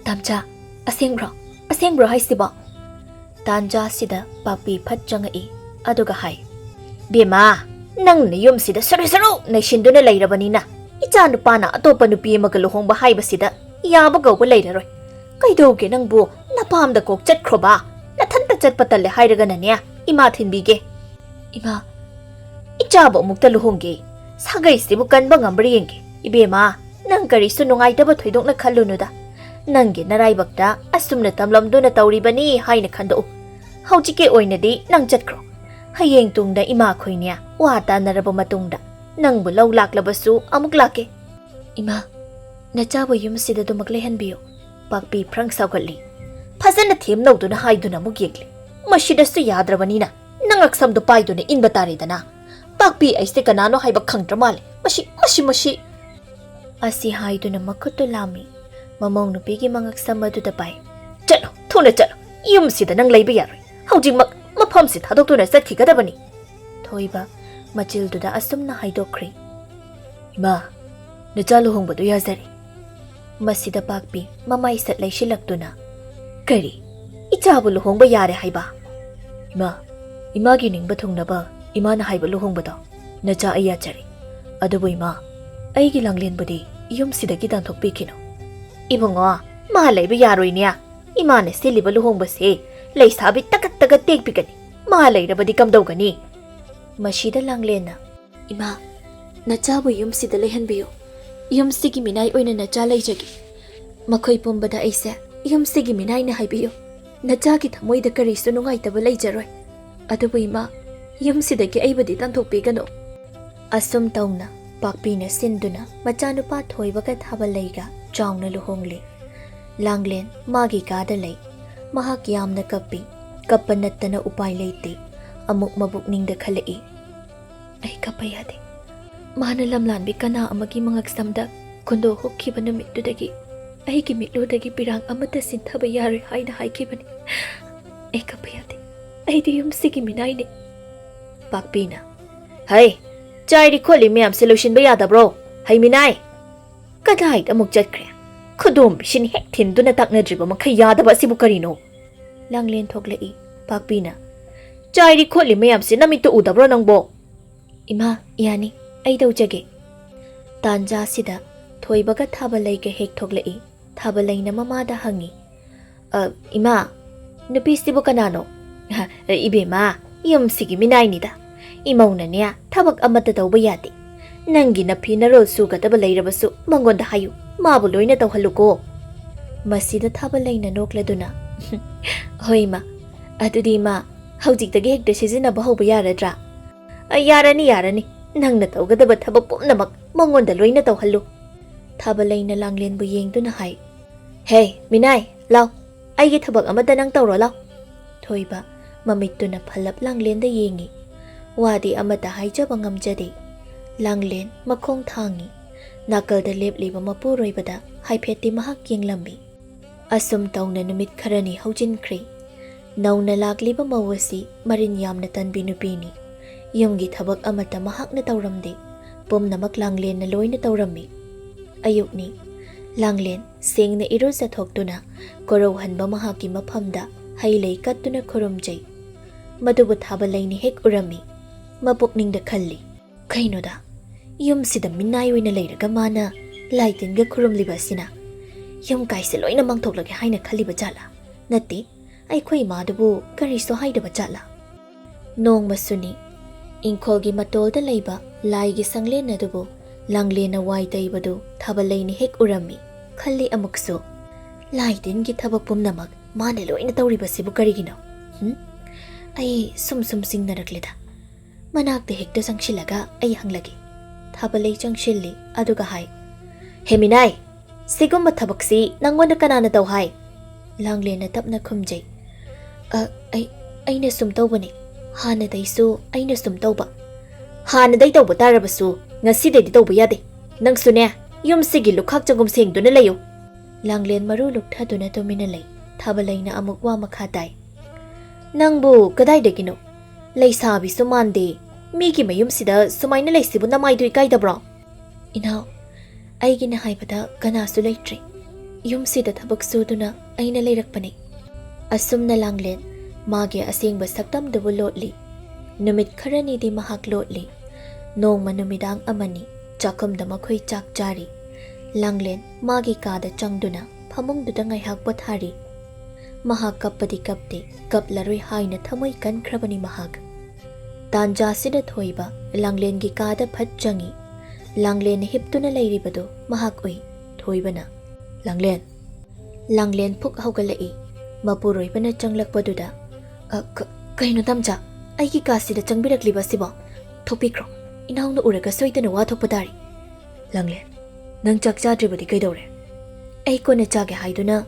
ꯇꯥꯝꯆꯥ, ꯑꯁꯦꯡꯕ꯭ꯔꯣ ꯍꯥꯏꯁꯤꯕꯣ? ꯇꯥꯟꯖꯥꯁꯤꯗ ꯄꯥꯛꯄꯤ ꯐꯠ ꯆꯪꯉꯛꯏ ꯑꯗꯨꯒ ꯍꯥꯏ꯫ ꯕꯦꯝꯃꯥ, ꯅꯪꯅ ꯌꯨꯝꯁꯤꯗ ꯁꯔꯨ ꯅꯩꯁꯤꯟꯗꯨꯅ ꯂꯩꯔꯕꯅꯤꯅ ꯏꯆꯥ ꯅꯨꯄꯥꯅ ꯑꯇꯣꯞꯄ ꯅꯨꯄꯤ ꯑꯃꯒ ꯂꯨꯍꯣꯡꯕ ꯍꯥꯏꯕꯁꯤꯗ ꯌꯥꯕ ꯀꯧꯕ ꯂꯩꯔꯔꯣꯏ꯫ ꯀꯩꯗꯧꯒꯦ ꯅꯪꯕꯨ ꯅꯄꯥꯝꯗ ꯀꯣꯛ ꯆꯠꯈ꯭ꯔꯣꯕ? ꯅꯊꯟꯇ ꯆꯠꯄ ꯇꯜꯂꯦ ꯍꯥꯏꯔꯒꯅꯅꯦ ꯏꯃꯥ ꯊꯤꯟꯕꯤꯒꯦ꯫ ꯏꯃꯥ, ꯏꯆꯥꯕꯨ ꯑꯃꯨꯛꯇ ꯂꯨꯍꯣꯡꯒꯦ꯫ ꯁꯥꯒꯩꯁꯤꯕꯨ ꯀꯟꯕ ꯉꯝꯕ꯭ꯔꯥ ꯌꯦꯡꯒꯦ꯫ ꯏꯕꯦꯝꯃ, ꯅꯪ ꯀꯔꯤꯁꯨ ꯅꯨꯡꯉꯥꯏꯇꯕ ꯊꯣꯏꯗꯣꯛꯅ ꯈꯜꯂꯨꯅꯨꯗ꯫ ꯅꯪꯒꯤ ꯅꯔꯥꯏꯕꯛꯇ ꯑꯁꯨꯝꯅ ꯇꯝꯂꯝꯗꯨꯅ ꯇꯧꯔꯤꯕꯅꯤ ꯍꯥꯏꯅ ꯈꯟꯗꯣꯛꯎ꯫ ꯍꯧꯖꯤꯛꯀꯤ ꯑꯣꯏꯅꯗꯤ ꯅꯪ ꯆꯠꯈ꯭ꯔꯣ꯫ ꯍꯌꯦꯡ ꯇꯨꯡꯗ ꯏꯃꯥꯈꯣꯏꯅꯦ ꯋꯥ ꯇꯥꯟꯅꯔꯕ ꯃꯇꯨꯡꯗ ꯅꯪꯕꯨ ꯂꯧ ꯂꯥꯛꯂꯕꯁꯨ ꯑꯃꯨꯛ ꯂꯥꯛꯀꯦ꯫ ꯏꯃꯥ, ꯅꯆꯥꯕꯨ ꯌꯨꯝꯁꯤꯗ ꯑꯗꯨꯃꯛ ꯂꯩꯍꯟꯕꯤꯌꯨ꯫ ꯄꯥꯛꯄꯤ ꯐ꯭ꯔꯪ ꯁꯥꯎꯒꯠꯂꯤ꯫ ꯐꯖꯅ ꯊꯦꯝꯅꯧꯗꯨꯅ ꯍꯥꯏꯗꯨꯅ ꯑꯃꯨꯛ ꯌꯦꯡꯂꯤ꯫ ꯃꯁꯤꯗꯁꯨ ꯌꯥꯗ꯭ꯔꯕꯅꯤꯅ ꯅꯪ ꯉꯛꯁꯝꯗꯨ ꯄꯥꯏꯗꯨꯅ ꯏꯟꯕ ꯇꯥꯔꯦꯗꯅ꯫ ꯄꯥꯛꯄꯤ ꯑꯩꯁꯦ ꯀꯅꯥꯅꯣ ꯍꯥꯏꯕ ꯈꯪꯗ꯭ꯔ ꯃꯥꯜꯂꯦ꯫ ꯃꯁꯤ ꯑꯁꯤ ꯍꯥꯏꯗꯨꯅ ꯃꯈꯨꯠꯇꯨ ꯂꯥꯝꯃꯤ꯫ ꯃꯃꯧ ꯅꯨꯄꯤꯒꯤ ꯃꯉꯛꯁꯝ ꯑꯗꯨꯗ ꯄꯥꯏ꯫ ꯆꯠꯂꯣ, ꯊꯨꯅ ꯆꯠꯂꯣ꯫ ꯌꯨꯝꯁꯤꯗ ꯅꯪ ꯂꯩꯕ ꯌꯥꯔꯣꯏ꯫ ꯍꯧꯖꯤꯛꯃꯛ ꯃꯐꯝꯁꯤ ꯊꯥꯗꯣꯛꯇꯨꯅ ꯆꯠꯈꯤꯒꯗꯕꯅꯤ꯫ ꯊꯣꯏꯕ ꯃꯆꯤꯜꯗꯨꯗ ꯑꯁꯨꯝꯅ ꯍꯥꯏꯗꯣꯛꯈ꯭ꯔꯤ꯫ ꯏꯃꯥ, ꯅꯆꯥ ꯂꯨꯍꯣꯡꯕꯗꯨ ꯌꯥꯖꯔꯤ꯫ ꯃꯁꯤꯗ ꯄꯥꯛꯄꯤ ꯃꯃꯥꯏ ꯁꯠ ꯂꯩꯁꯤꯜꯂꯛꯇꯨꯅ, ꯀꯔꯤ? ꯏꯆꯥꯕꯨ ꯂꯨꯍꯣꯡꯕ ꯌꯥꯔꯦ ꯍꯥꯏꯕ? ꯏꯃꯥꯒꯤ ꯅꯤꯡꯕ ꯊꯨꯡꯅꯕ ꯏꯃꯥꯅ ꯍꯥꯏꯕ ꯂꯨꯍꯣꯡꯕꯗꯣ ꯅꯆꯥ ꯑꯩ ꯌꯥꯖꯔꯤ꯫ ꯑꯗꯨꯕꯨ ꯏꯃꯥ, ꯑꯩꯒꯤ ꯂꯥꯡꯂꯦꯟꯕꯨꯗꯤ ꯌꯨꯝꯁꯤꯗꯒꯤ ꯇꯥꯟꯊꯣꯛꯄꯤꯈꯤꯅꯨ꯫ ꯏꯕꯨꯡꯉꯣ, ꯃꯥ ꯂꯩꯕ ꯌꯥꯔꯣꯏꯅꯦ꯫ ꯏꯃꯥꯅ ꯁꯤꯜꯂꯤꯕ ꯂꯨꯍꯣꯡꯕꯁꯦ ꯂꯩꯁꯥꯕꯤ ꯇꯒꯠ ꯇꯒꯠ ꯇꯦꯛꯄꯤꯒꯅꯤ ꯃꯥ ꯂꯩꯔꯕꯗꯤ ꯀꯝꯗꯧꯒꯅꯤ ꯃꯁꯤꯗ ꯂꯥꯡꯂꯦꯟꯅ ꯏꯃꯥ ꯅꯆꯥꯕꯨ ꯌꯨꯝꯁꯤꯗ ꯂꯩꯍꯟꯕꯤꯌꯨ ꯌꯨꯝꯁꯤꯒꯤ ꯃꯤꯅꯥꯏ ꯑꯣꯏꯅ ꯅꯆꯥ ꯂꯩꯖꯒꯦ ꯃꯈꯣꯏ ꯄꯨꯝꯕꯗ ꯑꯩꯁꯦ ꯌꯨꯝꯁꯤꯒꯤ ꯃꯤꯅꯥꯏꯅ ꯍꯥꯏꯕꯤꯌꯨ ꯅꯆꯥꯒꯤ ꯊꯃꯣꯏꯗ ꯀꯔꯤꯁꯨ ꯅꯨꯡꯉꯥꯏꯇꯕ ꯂꯩꯖꯔꯣꯏ ꯑꯗꯨꯕꯨ ꯏꯃꯥ ꯌꯨꯝꯁꯤꯗꯒꯤ ꯑꯩꯕꯨꯗꯤ ꯇꯥꯟꯊꯣꯛꯄꯤꯒꯅꯨ ꯑꯁꯨꯝ ꯇꯧꯅ ꯄꯥꯛꯄꯤꯅ ꯁꯤꯟꯗꯨꯅ ꯃꯆꯥꯅꯨꯄꯥ ꯊꯣꯏꯕꯒ ꯊꯥꯕꯜꯂꯩꯒ ꯆꯥꯎꯅ ꯂꯨꯍꯣꯡꯂꯤ ꯂꯥꯡꯂꯦꯟ ꯃꯥꯒꯤ ꯀꯥꯗ ꯂꯩ ꯃꯍꯥꯛ ꯌꯥꯝꯅ ꯀꯞꯄꯤ ꯀꯞꯄ ꯅꯠꯇꯅ ꯎꯄꯥꯏ ꯂꯩꯇꯦ ꯑꯃꯨꯛ ꯃꯕꯨꯛꯅꯤꯡꯗ ꯈꯜꯂꯛꯏ ꯑꯩ ꯀꯞꯄ ꯌꯥꯗꯦ ꯃꯥꯅ ꯂꯝꯂꯥꯟꯕꯤ ꯀꯅꯥ ꯑꯃꯒꯤ ꯃꯉꯛꯁꯝꯗ ꯈꯨꯟꯗꯣ ꯍꯨꯛꯈꯤꯕ ꯅꯨꯃꯤꯠꯇꯨꯗꯒꯤ ꯑꯩꯒꯤ ꯃꯤꯠꯂꯨꯗꯒꯤ ꯄꯤꯔꯥꯡ ꯑꯃꯠꯇ ꯁꯤꯟꯊꯕ ꯌꯥꯔꯣꯏ ꯍꯥꯏꯅ ꯍꯥꯏꯈꯤꯕꯅꯤ ꯑꯩ ꯀꯞꯄ ꯌꯥꯗꯦ ꯑꯩꯗꯤ ꯌꯨꯝꯁꯤꯒꯤ ꯃꯤꯅꯥꯏꯅꯤ ꯄꯥꯛꯄꯤꯅ ꯍꯩ ꯆꯥꯏꯔꯤ ꯈꯣꯠꯂꯤ ꯃꯌꯥꯝꯁꯦ ꯂꯣꯏꯁꯤꯟꯕ ꯌꯥꯗꯕ꯭ꯔꯣ ꯍꯩꯃꯤꯅꯥꯏ ꯀꯗꯥꯏꯗ ꯑꯃꯨꯛ ꯆꯠꯈ꯭ꯔꯦ ꯈꯨꯗꯣꯝꯕꯤꯁꯤꯅ ꯍꯦꯛ ꯊꯤꯟꯗꯨꯅ ꯇꯥꯛꯅꯗ꯭ꯔꯤꯕ ꯃꯈꯩ ꯌꯥꯗꯕ ꯑꯁꯤꯕꯨ ꯀꯔꯤꯅꯣ ꯂꯥꯡꯂꯦꯟ ꯊꯣꯛꯂꯛꯏ ꯄꯥꯛꯄꯤꯅ ꯆꯥꯏꯔꯤ ꯈꯣꯠꯂꯤ ꯃꯌꯥꯝꯁꯦ ꯅꯃꯤꯠꯇ ꯎꯗꯕ꯭ꯔꯣ ꯅꯪꯕꯣ ꯏꯃꯥ ꯌꯥꯅꯤ ꯑꯩ ꯇꯧꯖꯒꯦ ꯇꯥꯟꯖꯥꯁꯤꯗ ꯊꯣꯏꯕꯒ ꯊꯥꯕꯜꯂꯩꯒ ꯍꯦꯛ ꯊꯣꯛꯂꯛꯏ ꯊꯥꯕꯜꯂꯩꯅ ꯃꯃꯥꯗ ꯍꯪꯉꯤ ꯏꯃꯥ ꯅꯨꯄꯤꯁꯤꯕꯨ ꯀꯅꯥꯅꯣ ꯏꯕꯦꯝꯃ ꯌꯨꯝꯁꯤꯒꯤ ꯃꯤꯅꯥꯏꯅꯤꯗ ꯏꯃꯧꯅꯅꯦ ꯊꯕꯛ ꯑꯃꯠꯇ ꯇꯧꯕ ꯌꯥꯗꯦ ꯅꯪꯒꯤ ꯅꯐꯤ ꯅꯔꯣꯜ ꯁꯨꯒꯗꯕ ꯂꯩꯔꯕꯁꯨ ꯃꯉꯣꯟꯗ ꯍꯥꯏꯌꯨ ꯃꯥꯕꯨ ꯂꯣꯏꯅ ꯇꯧꯍꯜꯂꯨꯀꯣ ꯃꯁꯤꯗ ꯊꯥꯕꯜꯂꯩꯅ ꯅꯣꯛꯂꯗꯨꯅ ꯍꯣꯏ ꯏꯃꯥ ꯑꯗꯨꯗꯤ ꯏꯃꯥ ꯍꯧꯖꯤꯛꯇꯒꯤ ꯍꯦꯛꯇ ꯁꯤꯖꯤꯟꯅꯕ ꯍꯧꯕ ꯌꯥꯔꯗ꯭ꯔꯥ ꯌꯥꯔꯅꯤ ꯌꯥꯔꯅꯤ ꯅꯪꯅ ꯇꯧꯒꯗꯕ ꯊꯕꯛ ꯄꯨꯝꯅꯃꯛ ꯃꯉꯣꯟꯗ ꯂꯣꯏꯅ ꯇꯧꯍꯜꯂꯨ ꯊꯥꯕꯜꯂꯩꯅ ꯂꯥꯡꯂꯦꯟꯕꯨ ꯌꯦꯡꯗꯨꯅ ꯍꯥꯏ ꯍꯦ ꯃꯤꯅꯥꯏ ꯂꯥꯎ ꯑꯩꯒꯤ ꯊꯕꯛ ꯑꯃꯠꯇ ꯅꯪ ꯇꯧꯔꯣ ꯂꯥꯎ ꯊꯣꯏꯕ ꯃꯃꯤꯠꯇꯨꯅ ꯐꯜꯂꯞ ꯂꯥꯡꯂꯦꯟꯗ ꯌꯦꯡꯉꯤ ꯋꯥꯗꯤ ꯑꯃꯠꯇ ꯍꯥꯏꯖꯕ ꯉꯝꯖꯗꯦ ꯂꯥꯡꯂꯦꯟ ꯃꯈꯣꯡ ꯊꯥꯡꯉꯤ ꯅꯥꯀꯜꯗ ꯂꯦꯞꯂꯤꯕ ꯃꯄꯨꯔꯣꯏꯕꯗ ꯍꯥꯏꯐꯦꯠꯇꯤ ꯃꯍꯥꯛ ꯌꯦꯡꯂꯝꯃꯤ ꯑꯁꯨꯝ ꯇꯧꯅ ꯅꯨꯃꯤꯠ ꯈꯔꯅꯤ ꯍꯧꯖꯤꯟꯈ꯭ꯔꯦ ꯅꯧꯅ ꯂꯥꯛꯂꯤꯕ ꯃꯧ ꯑꯁꯤ ꯃꯔꯤꯟ ꯌꯥꯝꯅ ꯇꯟꯕꯤ ꯅꯨꯄꯤꯅꯤ ꯌꯨꯝꯒꯤ ꯊꯕꯛ ꯑꯃꯠꯇ ꯃꯍꯥꯛꯅ ꯇꯧꯔꯝꯗꯦ ꯄꯨꯝꯅꯃꯛ ꯂꯥꯡꯂꯦꯟꯅ ꯂꯣꯏꯅ ꯇꯧꯔꯝꯃꯤ ꯑꯌꯨꯛꯅꯤ ꯂꯥꯡꯂꯦꯟ ꯁꯦꯡꯅ ꯏꯔꯨꯖꯊꯣꯛꯇꯨꯅ ꯀꯣꯔꯧꯍꯟꯕ ꯃꯍꯥꯛꯀꯤ ꯃꯐꯝꯗ ꯍꯩ ꯂꯩ ꯀꯠꯇꯨꯅ ꯈꯨꯔꯨꯝꯖꯩ ꯃꯗꯨꯕꯨ ꯊꯥꯕꯜꯂꯩꯅ ꯍꯦꯛ ꯎꯔꯝꯃꯤ ꯃꯄꯨꯛꯅꯤꯡꯗ ꯈꯜꯂꯤ ꯀꯩꯅꯣꯗ ꯌꯨꯝꯁꯤꯗ ꯃꯤꯅꯥꯏ ꯑꯣꯏꯅ ꯂꯩꯔꯒ ꯃꯥꯅ ꯂꯥꯏ ꯇꯤꯟꯒ ꯈꯨꯔꯨꯝꯂꯤꯕ ꯑꯁꯤꯅ ꯌꯨꯝ ꯀꯥꯏꯁꯦ ꯂꯣꯏꯅ ꯃꯥꯡꯊꯣꯛꯂꯒꯦ ꯍꯥꯏꯅ ꯈꯜꯂꯤꯕ ꯖꯥꯠꯂꯥ ꯅꯠꯇꯦ ꯑꯩꯈꯣꯏ ꯏꯃꯥꯗꯨꯕꯨ ꯀꯔꯤꯁꯨ ꯍꯥꯏꯗꯕ ꯖꯥꯠꯂꯥ ꯅꯣꯡꯃꯁꯨꯅꯤ ꯏꯪꯈꯣꯜꯒꯤ ꯃꯇꯣꯜꯗ ꯂꯩꯕ ꯂꯥꯏꯒꯤ ꯁꯪꯂꯦꯟ ꯑꯗꯨꯕꯨ ꯂꯥꯡꯂꯦꯟꯅ ꯋꯥꯏ ꯇꯩꯕꯗꯨ ꯊꯥꯕꯜꯂꯩꯅ ꯍꯦꯛ ꯎꯔꯝꯃꯤ ꯈꯜꯂꯤ ꯑꯃꯨꯛꯁꯨ ꯂꯥꯏ ꯇꯤꯟꯒꯤ ꯊꯕꯛ ꯄꯨꯝꯅꯃꯛ ꯃꯥꯅ ꯂꯣꯏꯅ ꯇꯧꯔꯤꯕꯁꯤꯕꯨ ꯀꯔꯤꯒꯤꯅꯣ ꯑꯩ ꯁꯨꯝ ꯆꯤꯡꯅꯔꯛꯂꯦꯗ ꯃꯅꯥꯛꯇ ꯍꯦꯛꯇ ꯆꯪꯁꯤꯜꯂꯒ ꯑꯩ ꯍꯪꯂꯒꯦ ꯊꯥꯕꯜꯂꯩ ꯆꯪꯁꯤꯜꯂꯤ ꯑꯗꯨꯒ ꯍꯥꯏ ꯍꯦꯃꯤꯅꯥꯏ ꯁꯤꯒꯨꯝꯕ ꯊꯕꯛꯁꯤ ꯅꯪꯉꯣꯟꯗ ꯀꯅꯥꯅ ꯇꯧ ꯍꯥꯏ ꯂꯥꯡꯂꯦꯟꯅ ꯇꯞꯅ ꯈꯨꯝꯖꯩ ꯑꯩꯅ ꯁꯨꯝ ꯇꯧꯕꯅꯤ ꯍꯥꯟꯅꯗꯩꯁꯨ ꯑꯩꯅ ꯁꯨꯝ ꯇꯧꯕ ꯍꯥꯟꯅꯗꯩ ꯇꯧꯕ ꯇꯥꯔꯕꯁꯨ ꯉꯁꯤꯗꯩꯗꯤ ꯇꯧꯕ ꯌꯥꯗꯦ ꯅꯪꯁꯨꯅꯦ ꯌꯨꯝꯁꯤꯒꯤ ꯂꯨꯈꯥꯛ ꯆꯒꯨꯝ ꯁꯦꯡꯗꯨꯅ ꯂꯩꯌꯨ ꯂꯥꯡꯂꯦꯟ ꯃꯔꯨ ꯂꯨꯛꯊꯗꯨꯅ ꯇꯨꯃꯤꯟꯅ ꯂꯩ ꯊꯥꯕꯜꯂꯩꯅ ꯑꯃꯨꯛ ꯋꯥ ꯃꯈꯥ ꯇꯥꯏ ꯅꯪꯕꯨ ꯀꯗꯥꯏꯗꯒꯤꯅꯣ ꯂꯩꯁꯥꯕꯤꯁꯨ ꯃꯥꯟꯗꯦ ꯃꯤꯒꯤ ꯃꯌꯨꯝꯁꯤꯗ ꯁꯨꯃꯥꯏꯅ ꯂꯩꯁꯤꯕꯨ ꯅꯃꯥꯏꯗꯨ ꯏꯀꯥꯏꯗꯕ꯭ꯔꯣ ꯏꯅꯥꯎ ꯑꯩꯒꯤꯅ ꯍꯥꯏꯕꯗ ꯀꯅꯥꯁꯨ ꯂꯩꯇ꯭ꯔꯦ ꯌꯨꯝꯁꯤꯗ ꯊꯕꯛ ꯁꯨꯗꯨꯅ ꯑꯩꯅ ꯂꯩꯔꯛꯄꯅꯤ ꯑꯁꯨꯝꯅ ꯂꯥꯡꯂꯦꯟ ꯃꯥꯒꯤ ꯑꯁꯦꯡꯕ ꯁꯛꯇꯝꯗꯨꯕꯨ ꯂꯣꯠꯂꯤ ꯅꯨꯃꯤꯠ ꯈꯔꯅꯤꯗꯤ ꯃꯍꯥꯛ ꯂꯣꯠꯂꯤ ꯅꯣꯡꯃ ꯅꯨꯃꯤꯗꯥꯡ ꯑꯃꯅꯤ ꯆꯥꯛꯈꯨꯝꯗ ꯃꯈꯣꯏ ꯆꯥꯛ ꯆꯥꯔꯤ ꯂꯥꯡꯂꯦꯟ ꯃꯥꯒꯤ ꯀꯥꯗ ꯆꯪꯗꯨꯅ ꯐꯃꯨꯡꯗꯨꯗ ꯉꯥꯏꯍꯥꯛ ꯄꯣꯊꯥꯔꯤ ꯃꯍꯥꯛ ꯀꯞꯄꯗꯤ ꯀꯞꯇꯦ ꯀꯞꯂꯔꯣꯏ ꯍꯥꯏꯅ ꯊꯃꯣꯏ ꯀꯟꯈ꯭ꯔꯕꯅꯤ ꯃꯍꯥꯛ ꯇꯥꯟꯖꯥꯁꯤꯗ ꯊꯣꯏꯕ ꯂꯥꯡꯂꯦꯟꯒꯤ ꯀꯥꯗ ꯐꯠ ꯆꯪꯉꯤ ꯂꯥꯡꯂꯦꯟꯅ ꯍꯤꯞꯇꯨꯅ ꯂꯩꯔꯤꯕꯗꯨ ꯃꯍꯥꯛ ꯎꯏ ꯊꯣꯏꯕꯅ ꯂꯥꯡꯂꯦꯟ ꯐꯨꯛ ꯍꯧꯒꯠꯂꯛꯏ ꯃꯄꯨꯔꯣꯏꯕꯅ ꯆꯪꯂꯛꯄꯗꯨꯗ ꯀꯩꯅꯣ ꯇꯝꯆꯥ ꯑꯩꯒꯤ ꯀꯥꯁꯤꯗ ꯆꯪꯕꯤꯔꯛꯂꯤꯕ ꯑꯁꯤꯕꯣ ꯊꯣꯛꯄꯤꯈ꯭ꯔꯣ ꯏꯅꯥꯎꯅ ꯎꯔꯒ ꯁꯣꯏꯗꯅ ꯋꯥ ꯊꯣꯛꯄ ꯇꯥꯔꯤ ꯂꯥꯡꯂꯦꯟ ꯅꯪ ꯆꯥꯛ ꯆꯥꯗ꯭ꯔꯤꯕꯗꯤ ꯀꯩꯗꯧꯔꯦ ꯑꯩ ꯀꯣꯟꯅ ꯆꯥꯒꯦ ꯍꯥꯏꯗꯨꯅ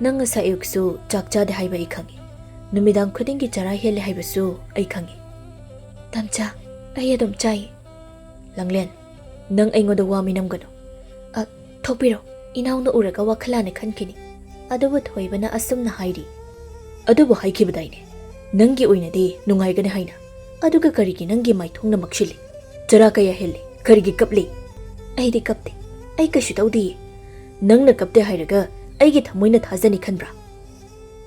ꯅꯪ ꯉꯁꯥꯏ ꯑꯌꯨꯛꯁꯨ ꯆꯥꯛ ꯆꯥꯗꯦ ꯍꯥꯏꯕ ꯑꯩ ꯈꯪꯉꯤ ꯅꯨꯃꯤꯗꯥꯡ ꯈꯨꯗꯤꯡꯒꯤ ꯆꯔꯥ ꯍꯦꯜꯂꯦ ꯍꯥꯏꯕꯁꯨ ꯑꯩ ꯈꯪꯉꯤ ꯇꯝꯆꯥ ꯑꯩ ꯑꯗꯨꯝ ꯆꯥꯏꯌꯦ ꯂꯥꯡꯂꯦꯟ ꯅꯪ ꯑꯩꯉꯣꯟꯗ ꯋꯥ ꯃꯤꯅꯝꯒꯅꯨ ꯊꯣꯛꯄꯤꯔꯣ ꯏꯅꯥꯎꯅ ꯎꯔꯒ ꯋꯥꯈꯜ ꯂꯥꯟꯅ ꯈꯟꯈꯤꯅꯤ ꯑꯗꯨꯕꯨ ꯊꯣꯏꯕꯅ ꯑꯁꯨꯝꯅ ꯍꯥꯏꯔꯤ ꯑꯗꯨꯕꯨ ꯍꯥꯏꯈꯤꯕꯗꯥꯏꯅꯦ ꯅꯪꯒꯤ ꯑꯣꯏꯅꯗꯤ ꯅꯨꯡꯉꯥꯏꯒꯅꯤ ꯍꯥꯏꯅ ꯑꯗꯨꯒ ꯀꯔꯤꯒꯤ ꯅꯪꯒꯤ ꯃꯥꯏꯊꯣꯡꯅ ꯃꯛꯁꯤꯜꯂꯤ ꯆꯔꯥ ꯀꯌꯥ ꯍꯦꯜꯂꯤ ꯀꯔꯤꯒꯤ ꯀꯞꯂꯤ ꯑꯩꯗꯤ ꯀꯞꯇꯦ ꯑꯩ ꯀꯩꯁꯨ ꯇꯧꯗꯤꯌꯦ ꯅꯪꯅ ꯀꯞꯇꯦ ꯍꯥꯏꯔꯒ ꯑꯩꯒꯤ ꯊꯃꯣꯏꯅ ꯊꯥꯖꯅꯤ ꯈꯟꯕ꯭ꯔꯥ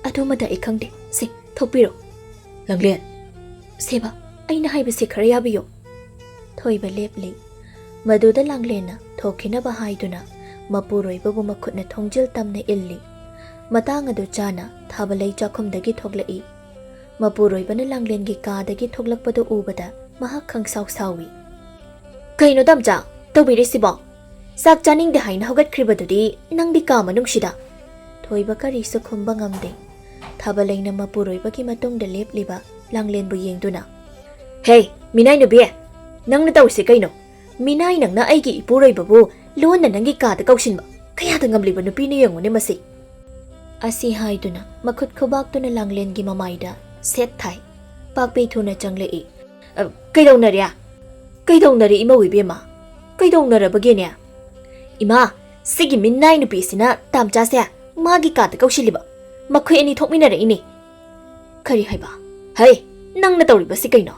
ꯑꯗꯨꯃꯗ ꯑꯩ ꯈꯪꯗꯦ ꯁꯤ ꯊꯣꯛꯄꯤꯔꯣ ꯂꯥꯡꯂꯦꯟ ꯁꯦꯕ ꯑꯩꯅ ꯍꯥꯏꯕꯁꯤ ꯈꯔ ꯌꯥꯕꯤꯌꯣ ꯊꯣꯏꯕ ꯂꯦꯞꯂꯤ ꯃꯗꯨꯗ ꯂꯥꯡꯂꯦꯟꯅ ꯊꯣꯛꯈꯤꯅꯕ ꯍꯥꯏꯗꯨꯅ ꯃꯄꯨꯔꯣꯏꯕꯕꯨ ꯃꯈꯨꯠꯅ ꯊꯣꯡꯖꯤꯜ ꯇꯝꯅ ꯏꯜꯂꯤ Matang adu chana thabalai chakhumdagi thoklai. Mapuroibana langlengi kadagi thoklakpadu ubada mahak khangsaw sawi. Kaino damcha tawbirisibo. Sak chaning de haina hogatkribadudi nangdi ka manungsida. Thoiba karisu khumba ngamde. Thabalaina mapuroibagi matungda lepliba langlenbu yengduna. Hey, minay nubi. Nangna tawsi kaino. Minay nangna aigi ipuroibabu lona nangi kada kaushinba. Kaya tangamliba nupi ni yengune masi. Asi haiduna makut khubak langlengi mamaida set thai. Pakpi thuna changlei. Kaidonariya. Kaidonari ima wibema. Kaidonarabagenya. Ima, sigi minay nupi sina tamcha se magi kada kaushiliba. Makhoi ani thokminara ini. Kari haiba. Hai, nangna tawriba si kaino.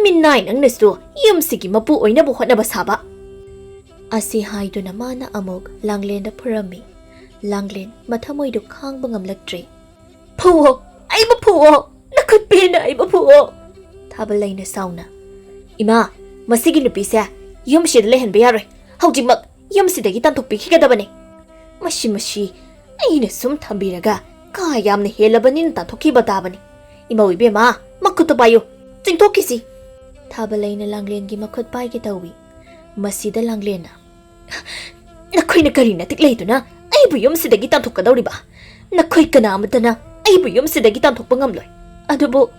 Minay nang nasu yum sigi mapu oina bu hotna basaba. Asi haiduna mana amok langlen da purami. Langlen mathamoy du khang bangam laktre. Puo, ay ba puo. Nakut pina ay ba puo. Thabalay na sauna. Ima, masigi nupi siya. Yum siya lehen bayaroy. Hawjig mag yum sidagi tantok pikikadabani. Mashi. Ay na sum thambiraga. Kayam na helabanin tantoki batabani. Ima wibe ma, makuto bayo. Tingtokisi. Thabalay na langlen gi makut pay kitawi. Masida langlen na. Nakoy na karina tiklay ito na. Ay bu yum sidagi tantok ka daw riba. Nakoy ka na amata na. Ay bu yum sidagi tantok pangamloy. Adubo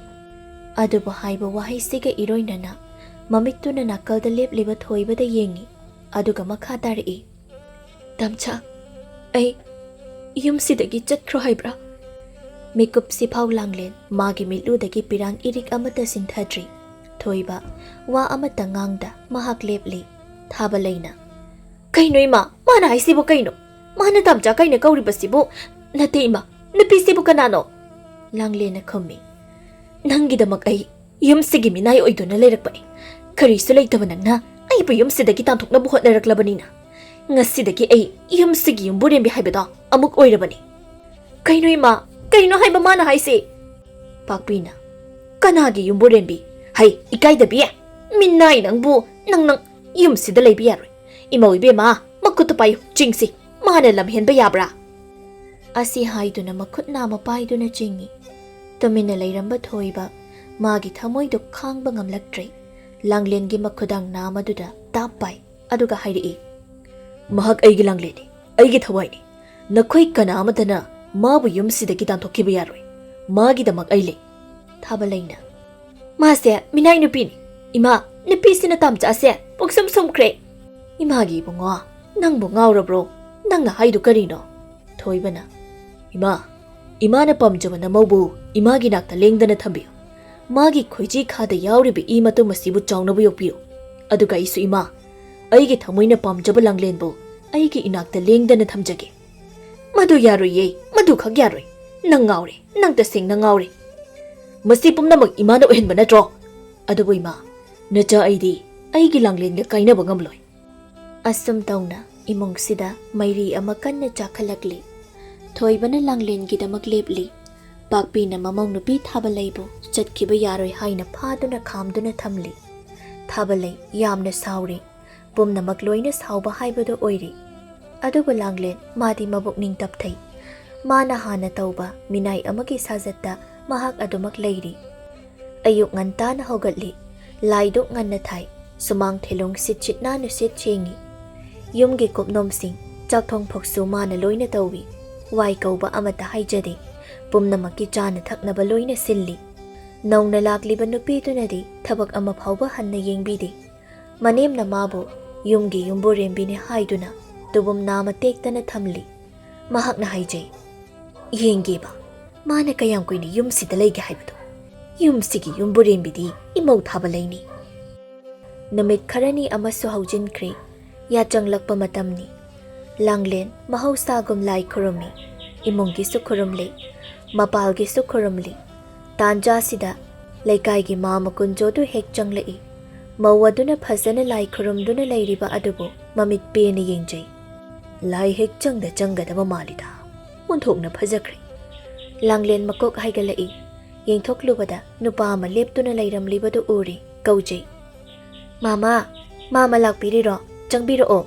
haiba wahay siga iroy na na. Mamito na nakal da liba thoy ba da yengi. Aduga makhatari. Damcha, ay yum sidagi chat kro haibra. Mikup si pau langlen magi milu dagi pirang irik amata sinthadri. Thoy ba wa amata ngangda mahak lepli. Thabalay na. Kaino ima, mana ay sibo kaino. Mana damcha kaino kauri ba sibo. Nati ima, napi sibo kanano. Langlen na kumi. Nanggidamak ay yum sige minay oido na lerakbani. Kari sulay tabanang na ay pa yum sidagi tantok na buhot na raklabanina. Nga sidagi ay yum sige Yumburembi haibada amuk oirabani. Kaino ima, kaino haiba mana haisi. Pakpina. Kanagi Yumburembi. Hay, ikay da biya. Minay nang bu, nang yum sidalay biyaroy. Imawi biya ma, magkutapayo, jingsi. Mana lamhen ba yabra. Asi haido na makut na mapaydo na jingi. Tumina layramba thoiba, magi thamoy do khang bangam laktre. Langlen gi makudang nama duda tapay, aduga hairi. Mahag aigi langlen ni, aigi thaway ni. Nakoy kanama dana, mabu yum sidagi tantoki bayaroy. Magi damag aile. Thabalay na. Masya, minay nupi ni. Ima, nupi sinatamcha asya, pugsum kre. Imagi bunga, nang bungaw bro, nang na haido karino. Thoiba na. Ima na pamjama na maubu, imagi nakta lengda na thambiyo. Magi khoiji khada yauribi imatu masibu chawna bu yokpiyo. Aduga isu ima, aigi thamoy na pamjaba langlen bo, aigi inakta lengda na thamjage. Madu yaroy ye, madu khag yaroy. Nang ngawre, nang tasing na ngawre. Masipum na mag ima na uhin ba na dro? Adubo ima, nacha aidi, aigi langlen ga kaina ba ngamloy. Asum tawna, imong sida mayri amakan na chakalagli. Thoiba na langlen gidamak lepli. Pakpi na mamong nupi thabalay bo, chatkiba yaroy haina phado na khamdo na thamli. Thabalay yam na sawri, pum na magloy na sawba haibado oiri. Adubo langlen, madi mabuk ning taptay. Mana hana tawba, minay amagi sazatta, mahak adumak layri. Ayuk nganta na hogatli, laydok ngan na thay, sumang thelong sit na no sit chengi. Yumgi kopnom sing, chakthong phoksu mana loy na tawi. Wai kauba amata haijadi, pum na makijana thak na baloy na silli. Naung na lakliba nupi to na di, tabak ama phawba han na yengbidi. Manim na mabo, yumgi Yumburembi ni haido na, tubum nama tekta na thamli. Mahak na haijay. Yengi ba, mana kayang koy ni yum si dalay ga haibado. Yum sige Yumburembi di, imaw thabalay ni. Namit karani amaso haujin kre, yachang lakpa matam ni. Langlen mahausagom lai kurumi, imonggi su kurumli, mapalgi su kurumli. Tanja sida, laikay gi mama kunjo du hek changlai. Mawadu na phasana lai kurum du na lai riba adubo, mamit pe na yengjay. Lai hek changda changgada mamalida, unthok na phajakri. Langlen makok haigalai, yengthok lubada, nupa ma lep du na lai ramliba du uri, kaujay. Mama lakpiri ro, changbiro o.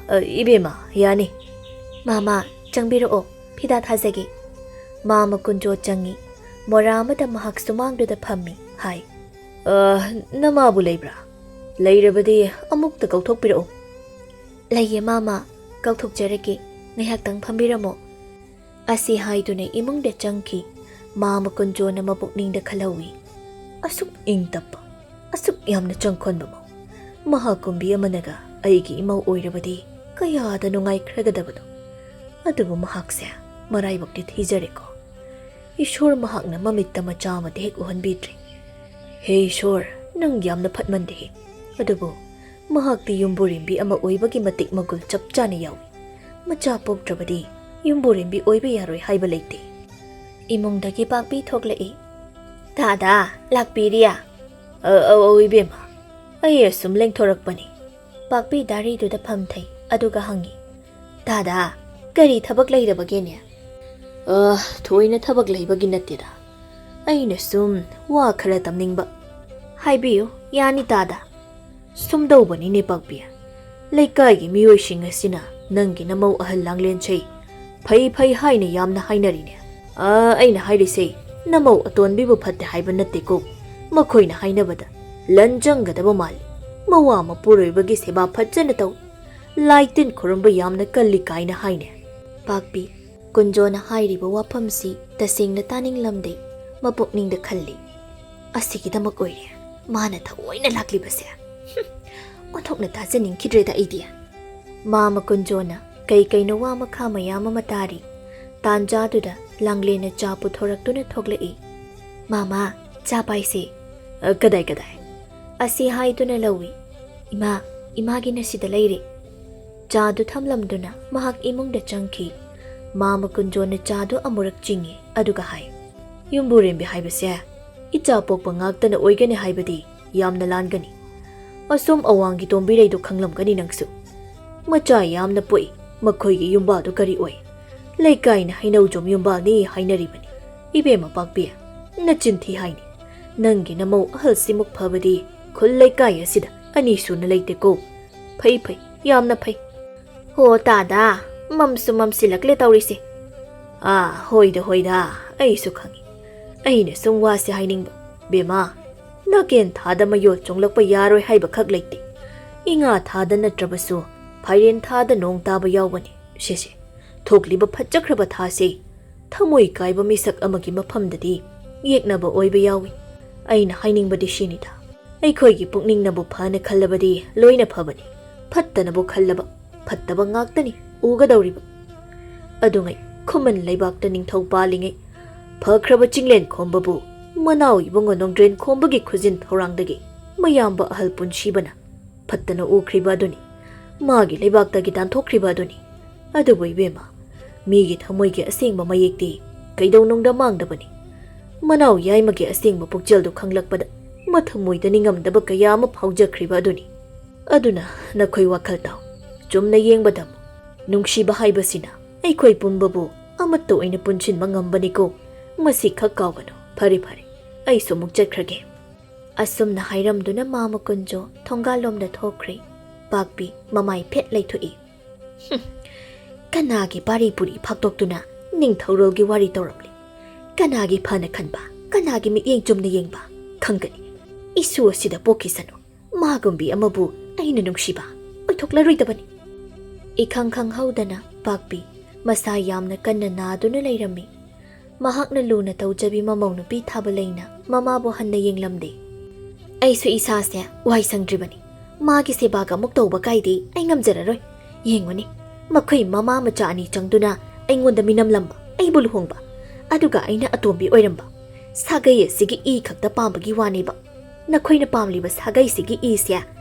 Ibema, yani. Mama, changbiro o, ꯐꯤꯗꯥ ꯊꯥꯖꯒꯦ ꯃꯥꯃ Kunjo ꯆꯪꯉꯤ ꯃꯣꯔꯥ ꯑꯃꯗ ꯃꯍꯥꯛ ꯁꯨꯃꯥꯡꯗꯨꯗ ꯐꯝꯃꯤ ꯍꯥꯏ ꯅꯃꯥꯕꯨ ꯂꯩꯕ꯭ꯔꯥ ꯂꯩꯔꯕꯗꯤ ꯑꯃꯨꯛꯇ ꯀꯧꯊꯣꯛꯄꯤꯔꯛꯎ ꯂꯩꯌꯦ ꯃꯥꯃ ꯀꯧꯊꯣꯛꯆꯔꯒꯦ ꯉꯥꯏꯍꯥꯛꯇꯪ ꯐꯝꯕꯤꯔꯝꯃꯣ ꯑꯁꯤ ꯍꯥꯏꯗꯨꯅ ꯏꯃꯨꯡꯗ ꯆꯪꯈꯤ ꯃꯥꯃ ꯀꯨꯟꯖꯣꯅ ꯃꯄꯨꯛꯅꯤꯡꯗ ꯈꯜꯍꯧꯏ ꯑꯁꯨꯛ ꯏꯪ ꯇꯞꯄ ꯑꯁꯨꯛ ꯌꯥꯝꯅ ꯆꯪꯈꯣꯟꯕ ꯃꯧ ꯃꯍꯥꯀꯨꯝꯕꯤ ꯑꯃꯅꯒ ꯑꯩꯒꯤ ꯏꯃꯧ ꯑꯣꯏꯔꯕꯗꯤ ꯀꯌꯥꯗ ꯅꯨꯡꯉꯥꯏꯈ꯭ꯔꯒꯗꯕꯅꯣ ꯑꯗꯨꯕꯨ ꯃꯍꯥꯛꯁꯦ ꯃꯔꯥꯏꯕꯛꯇꯤ ꯊꯤꯖꯔꯦꯀꯣ ꯏꯁꯣꯔ ꯃꯍꯥꯛꯅ ꯃꯃꯤꯠꯇ ꯃꯆꯥ ꯑꯃꯗ ꯍꯦꯛ ꯎꯍꯟꯕꯤꯗ꯭ꯔꯤ ꯍꯦ ꯏꯁꯣꯔ ꯅꯪ ꯌꯥꯝꯅ ꯐꯠꯃꯟꯗꯦꯍꯦ ꯑꯗꯨꯕꯨ ꯃꯍꯥꯛꯇꯤ ꯌꯨꯝꯕꯨꯔꯦꯝꯕꯤ ꯑꯃ ꯑꯣꯏꯕꯒꯤ ꯃꯇꯤꯛ ꯃꯒꯨꯜ ꯆꯞ ꯆꯥꯅ ꯌꯥꯎꯏ ꯃꯆꯥ ꯄꯣꯛꯇ꯭ꯔꯕꯗꯤ ꯌꯨꯝꯕꯨꯔꯦꯝꯕꯤ ꯑꯣꯏꯕ ꯌꯥꯔꯣꯏ ꯍꯥꯏꯕ ꯂꯩꯇꯦ ꯏꯃꯨꯡꯗꯒꯤ ꯄꯥꯛꯄꯤ ꯊꯣꯛꯂꯛꯏ ꯗꯥꯗꯥ ꯂꯥꯛꯄꯤꯔꯤꯌꯥ ꯑꯧ ꯏꯕꯦꯝꯃ ꯑꯩ ꯑꯁꯨꯝ ꯂꯦꯡꯊꯣꯔꯛꯄꯅꯤ ꯄꯥꯛꯄꯤ ꯗꯥꯔꯤꯗꯨꯗ ꯐꯝꯊꯩ ꯑꯗꯨꯒ ꯍꯪꯉꯤ ꯗꯥꯗꯥ ꯀꯔꯤ ꯊꯕꯛ ꯂꯩꯔꯕꯒꯦꯅꯦ ꯊꯣꯏꯅ ꯊꯕꯛ ꯂꯩꯕꯒꯤ ꯅꯠꯇꯦꯗ ꯑꯩꯅ ꯁꯨꯝ ꯋꯥ ꯈꯔ ꯇꯝꯅꯤꯡꯕ ꯍꯥꯏꯕꯤꯌꯨ ꯌꯥꯅꯤ ꯗꯥꯗꯥ ꯁꯨꯝꯗꯧꯕꯅꯤꯅꯦ ꯄꯥꯛꯄꯤ ꯂꯩꯀꯥꯏꯒꯤ ꯃꯤꯑꯣꯏꯁꯤꯡ ꯑꯁꯤꯅ ꯅꯪꯒꯤ ꯅꯃꯧ ꯑꯍꯜ ꯂꯥꯡꯂꯦꯟꯁꯩ ꯐꯩ ꯐꯩ ꯍꯥꯏꯅ ꯌꯥꯝꯅ ꯍꯥꯏꯅꯔꯤꯅꯦ ꯑꯩꯅ ꯍꯥꯏꯔꯤꯁꯦ ꯅꯃꯧ ꯑꯇꯣꯟꯕꯤꯕꯨ ꯐꯠꯇꯦ ꯍꯥꯏꯕ ꯅꯠꯇꯦꯀꯣ ꯃꯈꯣꯏꯅ ꯍꯥꯏꯅꯕꯗ ꯂꯟꯖꯪꯒꯗꯕ ꯃꯥꯜꯂꯤ ꯃꯋꯥ ꯃꯄꯨꯔꯣꯏꯕꯒꯤ ꯁꯦꯕꯥ ꯐꯖꯅ ꯇꯧ ꯂꯥꯏ ꯇꯤꯟ ꯈꯨꯔꯨꯝꯕ ꯌꯥꯝꯅ ꯀꯜꯂꯤ ꯀꯥꯏꯅ ꯍꯥꯏꯅꯦ ꯄꯥꯛꯄꯤ ꯀꯨꯟꯖꯣꯅ ꯍꯥꯏꯔꯤꯕ ꯋꯥꯐꯝꯁꯤ ꯇꯁꯦꯡꯅ ꯇꯥꯅꯤꯡꯂꯝꯗꯦ ꯃꯄꯨꯛꯅꯤꯡꯗ ꯈꯜꯂꯤ ꯑꯁꯤꯒꯤꯗꯃꯛ ꯑꯣꯏꯔꯦ ꯃꯥꯅ ꯊꯑꯣꯏꯅ ꯂꯥꯛꯂꯤꯕꯁꯦ ꯑꯣꯟꯊꯣꯛꯅ ꯇꯥꯖꯅꯤꯡꯈꯤꯗ꯭ꯔꯦꯗ ꯑꯩꯗꯤ ꯃꯥꯃ ꯀꯨꯟꯖꯣꯅ ꯀꯩꯅꯣ ꯋꯥ ꯃꯈꯥ ꯃꯌꯥꯝ ꯑꯃ ꯇꯥꯔꯤ ꯇꯥꯟꯖꯥꯗꯨꯗ ꯂꯥꯡꯂꯦꯟꯅ ꯆꯥ ꯄꯨꯊꯣꯔꯛꯇꯨꯅ ꯊꯣꯛꯂꯛꯏ ꯃꯥꯃꯥ ꯆꯥ ꯄꯥꯏꯁꯦ ꯀꯗꯥꯏ ꯑꯁꯤ ꯍꯥꯏꯗꯨꯅ ꯂꯧꯏ ꯏꯃꯥꯒꯤꯅ ꯁꯤꯗ ꯂꯩꯔꯦ ꯆꯥꯗꯨ ꯊꯝꯂꯝꯗꯨꯅ ꯃꯍꯥꯛ ꯏꯃꯨꯡꯗ ꯆꯪꯈꯤ ꯃꯥꯃ ꯀꯨꯟꯖꯣꯅ ꯆꯥꯗꯨ ꯑꯃꯨꯔꯛ ꯆꯤꯡꯉꯤ ꯑꯗꯨꯒ ꯍꯥꯏ ꯌꯨꯝꯕꯨꯔꯦꯝꯕꯤ ꯍꯥꯏꯕꯁꯦ ꯏꯆꯥ ꯄꯣꯛꯄ ꯉꯥꯛꯇꯅ ꯑꯣꯏꯒꯅꯤ ꯍꯥꯏꯕꯗꯤ ꯌꯥꯝꯅ ꯂꯥꯟꯒꯅꯤ ꯑꯁꯣꯝ ꯑꯋꯥꯡꯒꯤ ꯇꯣꯝꯕꯤꯔꯩꯗꯣ ꯈꯪꯂꯝꯒꯅꯤ ꯅꯪꯁꯨ ꯃꯆꯥ ꯌꯥꯝꯅ ꯄꯣꯛꯏ ꯃꯈꯣꯏꯒꯤ ꯌꯨꯝꯕꯥꯗꯨ ꯀꯔꯤ ꯑꯣꯏ ꯂꯩꯀꯥꯏꯅ ꯍꯩꯅꯧꯖꯣꯝ ꯌꯨꯝꯕꯥꯜꯅꯤ ꯍꯥꯏꯅꯔꯤꯕꯅꯤ ꯏꯕꯦꯝꯃ ꯄꯥꯛꯄꯤ ꯅꯆꯤꯟꯊꯤ ꯍꯥꯏꯅꯤ ꯅꯪꯒꯤ ꯅꯃꯧ ꯑꯍꯜꯁꯤꯃꯨꯛ ꯐꯕꯗꯤ ꯈꯨꯜ ꯂꯩꯀꯥꯏ ꯑꯁꯤꯗ ꯑꯅꯤ ꯁꯨꯅ ꯂꯩꯇꯦꯀꯣ ꯐꯩ ꯌꯥꯝꯅ ꯐꯩ ꯍꯣ ꯗꯥꯗꯥ ꯃꯝꯁꯨ ꯃꯝꯁꯤꯜꯂꯛꯂꯦ ꯇꯧꯔꯤꯁꯦ ꯍꯣꯏꯗ ꯑꯩꯁꯨ ꯈꯪꯉꯤ ꯑꯩꯅ ꯁꯨꯝ ꯋꯥꯁꯦ ꯍꯥꯏꯅꯤꯡꯕ ꯕꯦꯃꯥ ꯅꯥꯀꯦꯟ ꯊꯥꯗ ꯃꯌꯣꯜ ꯆꯣꯡꯂꯛꯄ ꯌꯥꯔꯣꯏ ꯍꯥꯏꯕ ꯈꯛ ꯂꯩꯇꯦ ꯏꯉꯥ ꯊꯥꯗ ꯅꯠꯇ꯭ꯔꯕꯁꯨ ꯐꯥꯏꯔꯦꯟ ꯊꯥꯗ ꯅꯣꯡ ꯇꯥꯕ ꯌꯥꯎꯕꯅꯤ ꯁꯤꯁꯦ ꯊꯣꯛꯂꯤꯕ ꯐꯖꯈ꯭ꯔꯕ ꯊꯥꯁꯦ ꯊꯃꯣꯏ ꯀꯥꯏꯕ ꯃꯤꯁꯛ ꯑꯃꯒꯤ ꯃꯐꯝꯗꯗꯤ ꯌꯦꯛꯅꯕ ꯑꯣꯏꯕ ꯌꯥꯎꯏ ꯑꯩꯅ ꯍꯥꯏꯅꯤꯡꯕꯗꯤ ꯁꯤꯅꯤꯗ ꯑꯩꯈꯣꯏꯒꯤ ꯄꯨꯛꯅꯤꯡꯅꯕꯨ ꯐꯅ ꯈꯜꯂꯕꯗꯤ ꯂꯣꯏꯅ ꯐꯕꯅꯤ ꯐꯠꯇꯅꯕꯨ ꯈꯜꯂꯕ ꯐꯠꯇꯕ ꯉꯥꯛꯇꯅꯤ ꯎꯒꯗꯧꯔꯤꯕ ꯑꯗꯨꯉꯩ ꯈꯨꯃꯟ ꯂꯩꯕꯥꯛꯇ ꯅꯤꯡꯊꯧ ꯄꯥꯜꯂꯤꯉꯩ ꯐꯈ꯭ꯔꯕ ꯆꯤꯡꯂꯦꯟ ꯈꯣꯝꯕꯕꯨ ꯃꯅꯥꯎ ꯏꯕꯨꯡꯉꯣ ꯅꯣꯡꯗ꯭ꯔꯦꯟ ꯈꯣꯝꯕꯒꯤ ꯈꯨꯖꯤꯟ ꯊꯧꯔꯥꯡꯗꯒꯤ ꯃꯌꯥꯝꯕ ꯑꯍꯜ ꯄꯨꯟꯁꯤꯕꯅ ꯐꯠꯇꯅ ꯎꯈ꯭ꯔꯤꯕ ꯑꯗꯨꯅꯤ ꯃꯥꯒꯤ ꯂꯩꯕꯥꯛꯇꯒꯤ ꯇꯥꯟꯊꯣꯛꯈ꯭ꯔꯤꯕ ꯑꯗꯨꯅꯤ ꯑꯗꯨꯕꯨ ꯏꯕꯦꯝꯃ ꯃꯤꯒꯤ ꯊꯃꯣꯏꯒꯤ ꯑꯁꯦꯡꯕ ꯃꯌꯦꯛꯇꯤ ꯀꯩꯗꯧꯅꯨꯡꯗ ꯃꯥꯡꯗꯕꯅꯤ ꯃꯅꯥꯎ ꯌꯥꯏꯃꯒꯤ ꯑꯁꯦꯡꯕ ꯄꯨꯛꯆꯦꯜꯗꯨ ꯈꯪꯂꯛꯄꯗ ꯃꯊꯃꯣꯏꯗ ꯅꯤꯡꯉꯝꯗꯕ ꯀꯌꯥ ꯑꯃ ꯐꯥꯎꯖꯈ꯭ꯔꯤꯕ ꯑꯗꯨꯅꯤ ꯑꯗꯨꯅ ꯅꯈꯣꯏ ꯋꯥꯈꯜ ꯇꯥꯎ ꯆꯨꯝꯅ ꯌꯦꯡꯕꯗ ꯅꯨꯡꯁꯤꯕ ꯍꯥꯏꯕꯁꯤꯅ ꯑꯩꯈꯣꯏ ꯄꯨꯝꯕꯕꯨ ꯑꯃꯠꯇ ꯑꯣꯏꯅ ꯄꯨꯟꯁꯤꯟꯕ ꯉꯝꯕꯅꯤꯀꯣ ꯃꯁꯤ ꯈꯛ ꯀꯥꯎꯒꯅꯨ ꯐꯔꯦ ꯑꯩꯁꯨ ꯑꯃꯨꯛ ꯆꯠꯈ꯭ꯔꯒꯦ ꯑꯁꯨꯝꯅ ꯍꯥꯏꯔꯝꯗꯨꯅ ꯃꯥꯃ ꯀꯨꯟꯖꯣ ꯊꯣꯡꯒꯥꯜꯂꯣꯝꯗ ꯊꯣꯛꯈ꯭ꯔꯦ ꯄꯥꯛꯄꯤ ꯃꯃꯥꯏ ꯐꯦꯠ ꯂꯩꯊꯣꯛꯏ ꯀꯅꯥꯒꯤ ꯄꯥꯔꯤ ꯄꯨꯔꯤ ꯐꯥꯛꯇꯣꯛꯇꯨꯅ ꯅꯤꯡꯊꯧꯔꯣꯜꯒꯤ ꯋꯥꯔꯤ ꯇꯧꯔꯝꯂꯤ ꯀꯅꯥꯒꯤ ꯐꯅ ꯈꯟꯕ ꯀꯅꯥꯒꯤ ꯃꯤꯠꯌꯦꯡ ꯆꯨꯝꯅ ꯌꯦꯡꯕ ꯈꯪꯒꯅꯤ ꯏꯁꯨ ꯑꯁꯤꯗ ꯄꯣꯛꯈꯤꯁꯅꯨ ꯃꯥꯒꯨꯝꯕꯤ ꯑꯃꯕꯨ ꯑꯩꯅ ꯅꯨꯡꯁꯤꯕ ꯑꯣꯏꯊꯣꯛꯂꯔꯣꯏꯗꯕꯅꯤ ꯏꯈꯪ ꯈꯪꯍꯧꯗꯅ ꯄꯥꯛꯄꯤ ꯃꯁꯥ ꯌꯥꯝꯅ ꯀꯟꯅ ꯅꯥꯗꯨꯅ ꯂꯩꯔꯝꯃꯤ ꯃꯍꯥꯛꯅ ꯂꯨꯅ ꯇꯧꯖꯕꯤ ꯃꯃꯧ ꯅꯨꯄꯤ ꯊꯥꯕ ꯂꯩꯅ ꯃꯃꯥꯕꯨ ꯍꯟꯅ ꯌꯦꯡꯂꯝꯗꯦ ꯑꯩꯁꯨ ꯏꯁꯥꯁꯦ ꯋꯥꯏ ꯁꯪꯗ꯭ꯔꯤꯕꯅꯤ ꯃꯥꯒꯤ ꯁꯦꯕꯥꯒ ꯑꯃꯨꯛ ꯇꯧꯕ ꯀꯥꯏꯗꯤ ꯑꯩ ꯉꯝꯖꯔꯔꯣꯏ ꯌꯦꯡꯉꯨꯅꯤ ꯃꯈꯣꯏ ꯃꯃꯥ ꯃꯆꯥ ꯑꯅꯤ ꯆꯪꯗꯨꯅ ꯑꯩꯉꯣꯟꯗ ꯃꯤꯅꯝꯂꯝꯕ ꯑꯩꯕꯨ ꯂꯨꯍꯣꯡꯕ ꯑꯗꯨꯒ ꯑꯩꯅ ꯑꯇꯣꯝꯕꯤ ꯑꯣꯏꯔꯝꯕ ꯁꯥꯒꯩ ꯑꯁꯤꯒꯤ ꯏ ꯈꯛꯇ ꯄꯥꯝꯕꯒꯤ ꯋꯥꯅꯦꯕ ꯅꯈꯣꯏꯅ ꯄꯥꯝꯂꯤꯕ ꯁꯥꯒꯩꯁꯤꯒꯤ ꯏꯁꯦ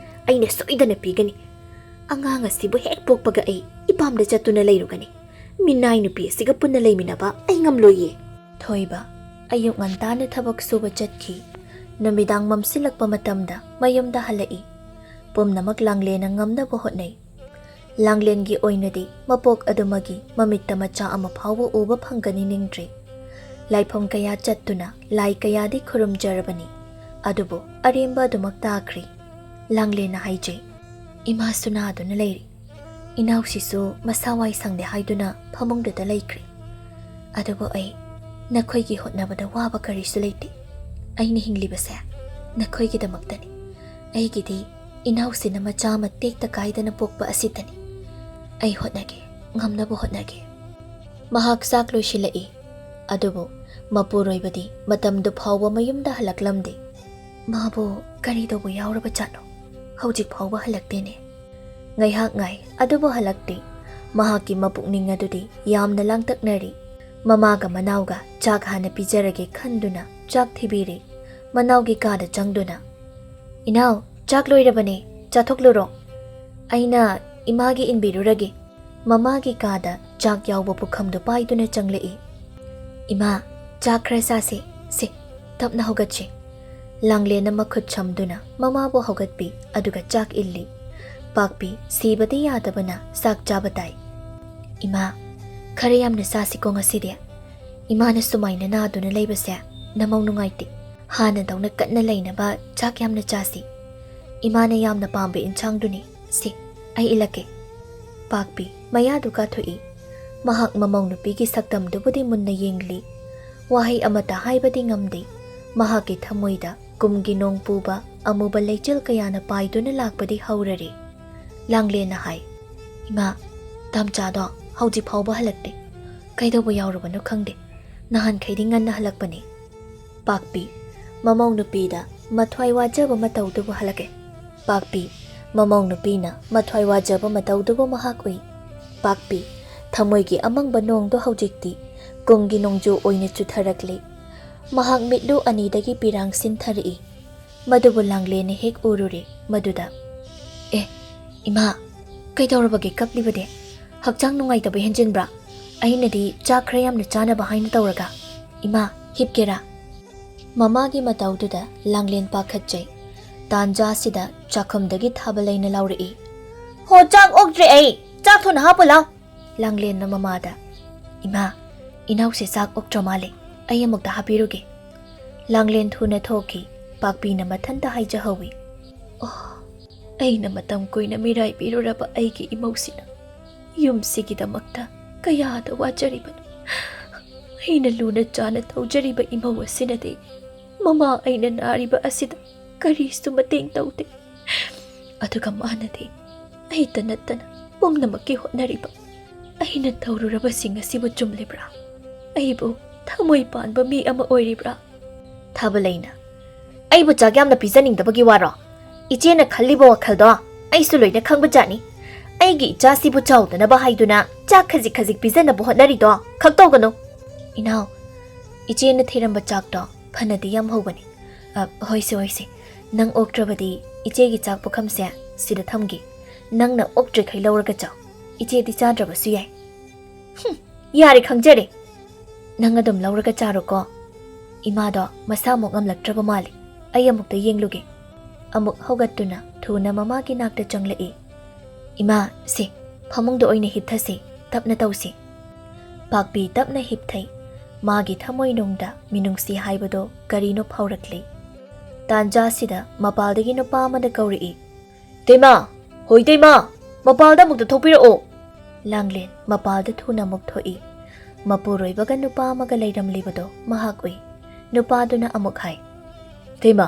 ꯑꯩꯅ ꯁꯣꯏꯗꯅ ꯄꯤꯒꯅꯤ ꯑꯉꯥꯡ ꯑꯁꯤꯕꯨ ꯍꯦꯛ ꯄꯣꯛꯄꯒ ꯑꯩ ꯏꯄꯥꯝꯗ ꯆꯠꯇꯨꯅ ꯂꯩꯔꯨꯒꯅꯤ ꯃꯤꯅꯥꯏ ꯅꯨꯄꯤ ꯑꯁꯤꯒ ꯄꯨꯟꯅ ꯂꯩꯃꯤꯟꯅꯕ ꯑꯩ ꯉꯝꯂꯣꯏꯌꯦ ꯊꯣꯏꯕ ꯑꯌꯨꯛ ꯉꯟꯇꯥꯅ ꯊꯕꯛ ꯁꯨꯕ ꯆꯠꯈꯤ ꯅꯨꯃꯤꯗꯥꯡ ꯃꯝꯁꯤꯜꯂꯛꯄ ꯃꯇꯝꯗ ꯃꯌꯨꯝꯗ ꯍꯜꯂꯛꯏ ꯄꯨꯝꯅꯃꯛ ꯂꯥꯡꯂꯦꯟꯅ ꯉꯝꯅꯕ ꯍꯣꯠꯅꯩ ꯂꯥꯡꯂꯦꯟꯒꯤ ꯑꯣꯏꯅꯗꯤ ꯃꯄꯣꯛ ꯑꯗꯨꯃꯒꯤ ꯃꯃꯤꯠꯇ ꯃꯆꯥ ꯑꯃ ꯐꯥꯎꯕ ꯎꯕ ꯐꯪꯒꯅꯤ ꯅꯤꯡꯗ꯭ꯔꯤ ꯂꯥꯏꯐꯝ ꯀꯌꯥ ꯆꯠꯇꯨꯅ ꯂꯥꯏ ꯀꯌꯥꯗꯤ ꯈꯨꯔꯨꯝꯖꯔꯕꯅꯤ ꯑꯗꯨꯕꯨ ꯑꯔꯦꯝꯕ ꯑꯗꯨꯃꯛ ꯇꯥꯈ꯭ꯔꯤ ꯂꯥꯡꯂꯦꯟꯅ ꯍꯥꯏꯖꯩ ꯏꯃꯥꯁꯨ ꯅꯥꯗꯨꯅ ꯂꯩꯔꯤ ꯏꯅꯥꯎꯁꯤꯁꯨ ꯃꯁꯥ ꯋꯥꯏ ꯁꯪꯗꯦ ꯍꯥꯏꯗꯨꯅ ꯐꯃꯨꯡꯗꯨꯗ ꯂꯩꯈ꯭ꯔꯦ ꯑꯗꯨꯕꯨ ꯑꯩ ꯅꯈꯣꯏꯒꯤ ꯍꯣꯠꯅꯕꯗ ꯋꯥꯕ ꯀꯔꯤꯁꯨ ꯂꯩꯇꯦ ꯑꯩꯅ ꯍꯤꯡꯂꯤꯕꯁꯦ ꯅꯈꯣꯏꯒꯤꯗꯃꯛꯇꯅꯤ ꯑꯩꯒꯤꯗꯤ ꯏꯅꯥꯎꯁꯤꯅ ꯃꯆꯥ ꯑꯃ ꯇꯦꯛꯇ ꯀꯥꯏꯗꯅ ꯄꯣꯛꯄ ꯑꯁꯤꯇꯅꯤ ꯑꯩ ꯍꯣꯠꯅꯒꯦ ꯉꯝꯅꯕ ꯍꯣꯠꯅꯒꯦ ꯃꯍꯥꯛ ꯆꯥꯛ ꯂꯣꯏꯁꯤꯜꯂꯛꯏ ꯑꯗꯨꯕꯨ ꯃꯄꯨꯔꯣꯏꯕꯗꯤ ꯃꯇꯝꯗꯨ ꯐꯥꯎꯕ ꯃꯌꯨꯝꯗ ꯍꯜꯂꯛꯂꯝꯗꯦ ꯃꯥꯕꯨ ꯀꯔꯤ ꯇꯧꯕ ꯌꯥꯎꯔꯕ ꯖꯥꯠꯅꯣ ꯍꯧꯖꯤꯛ ꯐꯥꯎꯕ ꯍꯜꯂꯛꯇꯦꯅꯦ ꯉꯥꯏꯍꯥꯛ ꯉꯥꯏ ꯑꯗꯨꯕꯨ ꯍꯜꯂꯛꯇꯦ ꯃꯍꯥꯛꯀꯤ ꯃꯄꯨꯛꯅꯤꯡ ꯑꯗꯨꯗꯤ ꯌꯥꯝꯅ ꯂꯥꯡꯇꯛꯅꯔꯤ ꯃꯃꯥꯒ ꯃꯅꯥꯎꯒ ꯆꯥꯛ ꯍꯥꯟꯅ ꯄꯤꯖꯔꯒꯦ ꯈꯟꯗꯨꯅ ꯆꯥꯛ ꯊꯤꯕꯤꯔꯦ ꯃꯅꯥꯎꯒꯤ ꯀꯥꯗ ꯆꯪꯗꯨꯅ ꯏꯅꯥꯎ ꯆꯥꯛ ꯂꯣꯏꯔꯕꯅꯦ ꯆꯥꯊꯣꯛꯂꯨꯔꯣ ꯑꯩꯅ ꯏꯃꯥꯒꯤ ꯏꯟꯕꯤꯔꯨꯔꯒꯦ ꯃꯃꯥꯒꯤ ꯀꯥꯗ ꯆꯥꯛ ꯌꯥꯎꯕ ꯄꯨꯈꯝꯗꯨ ꯄꯥꯏꯗꯨꯅ ꯆꯪꯂꯛꯏ ꯏꯃꯥ ꯆꯥꯛ ꯈꯔ ꯆꯥꯁꯤ ꯁꯦ ꯇꯞꯅ ꯍꯧꯒꯠꯁꯤ ꯂꯥꯡꯂꯦꯟꯅ ꯃꯈꯨꯠ ꯁꯝꯗꯨꯅ ꯃꯃꯥꯕꯨ ꯍꯧꯒꯠꯄꯤ ꯑꯗꯨꯒ ꯆꯥꯛ ꯏꯜꯂꯤ ꯄꯥꯛꯄꯤ ꯁꯤꯕꯗꯤ ꯌꯥꯗꯕꯅ ꯆꯥꯛ ꯆꯥꯕ ꯇꯥꯏ ꯏꯃꯥ ꯈꯔ ꯌꯥꯝꯅ ꯆꯥꯁꯤꯀꯣ ꯉꯁꯤꯗꯤ ꯏꯃꯥꯅ ꯁꯨꯃꯥꯏꯅ ꯅꯥꯗꯨꯅ ꯂꯩꯕꯁꯦ ꯅꯃꯧ ꯅꯨꯡꯉꯥꯏꯇꯦ ꯍꯥꯟꯅꯗꯧꯅ ꯀꯟꯅ ꯂꯩꯅꯕ ꯆꯥꯛ ꯌꯥꯝꯅ ꯆꯥꯁꯤ ꯏꯃꯥꯅ ꯌꯥꯝꯅ ꯄꯥꯝꯕ ꯏꯟꯁꯥꯡꯗꯨꯅꯤ ꯁꯤ ꯑꯩ ꯏꯜꯂꯛꯀꯦ ꯄꯥꯛꯄꯤ ꯃꯌꯥꯗꯨ ꯀꯥꯊꯣꯛꯏ ꯃꯍꯥꯛ ꯃꯃꯧ ꯅꯨꯄꯤꯒꯤ ꯁꯛꯇꯝꯗꯨꯕꯨꯗꯤ ꯃꯨꯟꯅ ꯌꯦꯡꯂꯤ ꯋꯥꯍꯩ ꯑꯃꯠꯇ ꯍꯥꯏꯕꯗꯤ ꯉꯝꯗꯦ ꯃꯍꯥꯛꯀꯤ ꯊꯃꯣꯏꯗ ꯀꯨꯝꯒꯤ ꯅꯣꯡ ꯄꯨꯕ ꯑꯃꯨꯕ ꯂꯩꯆꯤꯜ ꯀꯌꯥꯅ ꯄꯥꯏꯗꯨꯅ ꯂꯥꯛꯄꯗꯤ ꯍꯧꯔꯔꯤ ꯂꯥꯡꯂꯦꯟꯅ ꯍꯥꯏ ꯏꯃꯥ ꯇꯥꯝꯆꯥꯗꯣ ꯍꯧꯖꯤꯛ ꯐꯥꯎꯕ ꯍꯜꯂꯛꯇꯦ ꯀꯩꯗꯧꯕ ꯌꯥꯎꯔꯕꯅꯣ ꯈꯪꯗꯦ ꯅꯍꯥꯟꯈꯩꯗꯤ ꯉꯟꯅ ꯍꯜꯂꯛꯄꯅꯤ ꯄꯥꯛꯄꯤ ꯃꯃꯧ ꯅꯨꯄꯤꯗ ꯃꯊ꯭ꯋꯥꯏ ꯋꯥꯖꯕ ꯃꯇꯧꯗꯨꯕꯨ ꯍꯜꯂꯛꯀꯦ ꯄꯥꯛꯄꯤ ꯃꯃꯧ ꯅꯨꯄꯤꯅ ꯃꯊ꯭ꯋꯥꯏ ꯋꯥꯖꯕ ꯃꯇꯧꯗꯨꯕꯨ ꯃꯍꯥꯛ ꯎꯏ ꯄꯥꯛꯄꯤ ꯊꯃꯣꯏꯒꯤ ꯑꯃꯪꯕ ꯅꯣꯡꯗꯣ ꯍꯧꯖꯤꯛꯇꯤ ꯀꯨꯝꯒꯤ ꯅꯣꯡꯖꯨ ꯑꯣꯏꯅ ꯆꯨꯊꯔꯛꯂꯤ ꯃꯍꯥꯛ ꯃꯤꯠꯂꯨ ꯑꯅꯤꯗꯒꯤ ꯄꯤꯔꯥꯡ ꯁꯤꯟꯊꯔꯛꯏ ꯃꯗꯨꯕꯨ ꯂꯥꯡꯂꯦꯟꯅ ꯍꯦꯛ ꯎꯔꯨꯔꯦ ꯃꯗꯨꯗ ꯑꯦ ꯏꯃꯥ ꯀꯩꯗꯧꯔꯕꯒꯦ ꯀꯞꯂꯤꯕꯗꯤ ꯍꯛꯆꯥꯡ ꯅꯨꯡꯉꯥꯏꯇꯕ ꯍꯦꯟꯖꯤꯟꯕ꯭ꯔꯥ ꯑꯩꯅꯗꯤ ꯆꯥꯛ ꯈꯔ ꯌꯥꯝꯅ ꯆꯥꯅꯕ ꯍꯥꯏꯅ ꯇꯧꯔꯒ ꯏꯃꯥ ꯍꯤꯞꯀꯦꯔꯥ ꯃꯃꯥꯒꯤ ꯃꯇꯧꯗꯨꯗ ꯂꯥꯡꯂꯦꯟ ꯄꯥꯈꯠꯆꯩ ꯇꯥꯟꯖꯥꯁꯤꯗ ꯆꯥꯛꯈꯨꯝꯗꯒꯤ ꯊꯥꯕꯂꯩꯅ ꯂꯥꯎꯔꯛꯏ ꯍꯣ ꯆꯥꯛ ꯑꯣꯛꯇ꯭ꯔꯤ ꯑꯩ ꯆꯥꯛ ꯊꯨꯅ ꯍꯥꯞꯄꯨ ꯂꯥꯎ ꯂꯥꯡꯂꯦꯟꯅ ꯃꯃꯥꯗ ꯏꯃꯥ ꯏꯅꯥꯎꯁꯦ ꯆꯥꯛ ꯑꯣꯛꯇ꯭ꯔ ꯃꯥꯜꯂꯦ ꯑꯩ ꯑꯃꯨꯛꯇ ꯍꯥꯞꯄꯤꯔꯨꯒꯦ ꯂꯥꯡꯂꯦꯟ ꯊꯨꯅ ꯊꯣꯛꯈꯤ ꯄꯥꯛꯄꯤꯅ ꯃꯊꯟꯇ ꯍꯥꯏꯖꯍꯧꯏ ꯑꯣ ꯑꯩꯅ ꯃꯇꯝ ꯀꯨꯏꯅ ꯃꯤꯔꯥꯏꯕꯤꯔꯨꯔꯕ ꯑꯩꯒꯤ ꯏꯃꯧꯁꯤꯅ ꯌꯨꯝꯁꯤꯒꯤꯗꯃꯛꯇ ꯀꯌꯥꯗ ꯋꯥꯖꯔꯤꯕꯅꯣ ꯑꯩꯅ ꯂꯨꯅ ꯆꯥꯅ ꯇꯧꯖꯔꯤꯕ ꯏꯃꯧ ꯑꯁꯤꯅꯗꯤ ꯃꯃꯥ ꯑꯩꯅ ꯅꯥꯔꯤꯕ ꯑꯁꯤꯗ ꯀꯔꯤꯁꯨ ꯃꯇꯦꯡ ꯇꯧꯗꯦ ꯑꯗꯨꯒ ꯃꯥꯅꯗꯤ ꯑꯩꯇ ꯅꯠꯇꯅ ꯄꯨꯝꯅꯃꯛꯀꯤ ꯍꯣꯠꯅꯔꯤꯕ ꯑꯩꯅ ꯇꯧꯔꯨꯔꯕꯁꯤꯡ ꯑꯁꯤꯕꯨ ꯆꯨꯝꯂꯤꯕ꯭ꯔꯥ ꯑꯩꯕꯨ ꯊꯃꯣꯏ ꯄꯥꯟꯕ ꯃꯤ ꯑꯃ ꯑꯣꯏꯔꯤꯕ꯭ꯔꯥ ꯊꯥꯕꯂꯩꯅ ꯑꯩꯕꯨ ꯆꯥꯛ ꯌꯥꯝꯅ ꯄꯤꯖꯅꯤꯡꯗꯕꯒꯤ ꯋꯥꯔꯣ ꯏꯆꯦꯅ ꯈꯜꯂꯤꯕ ꯋꯥꯈꯜꯗꯣ ꯑꯩꯁꯨ ꯂꯣꯏꯅ ꯈꯪꯕꯖꯥꯠꯅꯤ ꯑꯩꯒꯤ ꯏꯆꯥꯁꯤꯕꯨ ꯆꯥꯎꯗꯅꯕ ꯍꯥꯏꯗꯨꯅ ꯆꯥꯛ ꯈꯖꯤꯛ ꯈꯖꯤꯛ ꯄꯤꯖꯅꯕ ꯍꯣꯠꯅꯔꯤꯗꯣ ꯈꯛꯇꯧꯒꯅꯨ ꯏꯅꯥꯎ ꯏꯆꯦꯅ ꯊꯤꯔꯝꯕ ꯆꯥꯛꯇꯣ ꯐꯅꯗꯤ ꯌꯥꯝ ꯍꯧꯕꯅꯤ ꯍꯣꯏꯁꯦ ꯍꯣꯏꯁꯦ ꯅꯪ ꯑꯣꯛꯇ꯭ꯔꯕꯗꯤ ꯏꯆꯦꯒꯤ ꯆꯥꯛ ꯄꯨꯈꯝꯁꯦ ꯁꯤꯗ ꯊꯝꯒꯦ ꯅꯪꯅ ꯑꯣꯛꯇ꯭ꯔꯤꯈꯩ ꯂꯧꯔꯒ ꯆꯥꯎ ꯏꯆꯦꯗꯤ ꯆꯥꯗ꯭ꯔꯕꯁꯨ ꯌꯥꯏ ꯌꯥꯔꯦ ꯈꯪꯖꯔꯦ ꯅꯪ ꯑꯗꯨꯝ ꯂꯧꯔꯒ ꯆꯥꯔꯣꯀꯣ ꯏꯃꯥꯗꯣ ꯃꯁꯥꯃꯨꯛ ꯉꯝꯂꯛꯇ꯭ꯔꯕ ꯃꯥꯜꯂꯤ ꯑꯩ ꯑꯃꯨꯛꯇ ꯌꯦꯡꯂꯨꯒꯦ ꯑꯃꯨꯛ ꯍꯧꯒꯠꯇꯨꯅ ꯊꯨꯅ ꯃꯃꯥꯒꯤ ꯅꯥꯛꯇ ꯆꯪꯂꯛꯏ ꯏꯃꯥ ꯁꯤ ꯐꯃꯨꯡꯗ ꯑꯣꯏꯅ ꯍꯤꯞꯊꯁꯤ ꯇꯞꯅ ꯇꯧꯁꯤ ꯄꯥꯛꯄꯤ ꯇꯞꯅ ꯍꯤꯞꯊꯩ ꯃꯥꯒꯤ ꯊꯃꯣꯏꯅꯨꯡꯗ ꯃꯤꯅꯨꯡꯁꯤ ꯍꯥꯏꯕꯗꯣ ꯀꯔꯤꯅꯣ ꯐꯥꯎꯔꯛꯂꯤ ꯇꯥꯟꯖꯥꯁꯤꯗ ꯃꯄꯥꯜꯗꯒꯤ ꯅꯨꯄꯥ ꯑꯃꯅ ꯀꯧꯔꯛꯏ ꯇꯩꯃꯥ ꯍꯣꯏ ꯇꯩꯃꯥ ꯃꯄꯥꯜꯗ ꯑꯃꯨꯛꯇ ꯊꯣꯛꯄꯤꯔꯛꯑꯣ ꯂꯥꯡꯂꯦꯟ ꯃꯄꯥꯜꯗ ꯊꯨꯅ ꯑꯃꯨꯛ ꯊꯣꯛꯏ ꯃꯄꯨꯔꯣꯏꯕꯒ ꯅꯨꯄꯥ ꯑꯃꯒ ꯂꯩꯔꯝꯂꯤꯕꯗꯣ ꯃꯍꯥꯛ ꯎꯏ ꯅꯨꯄꯥꯗꯨꯅ ꯑꯃꯨꯛ ꯍꯥꯏ ꯇꯩꯃꯥ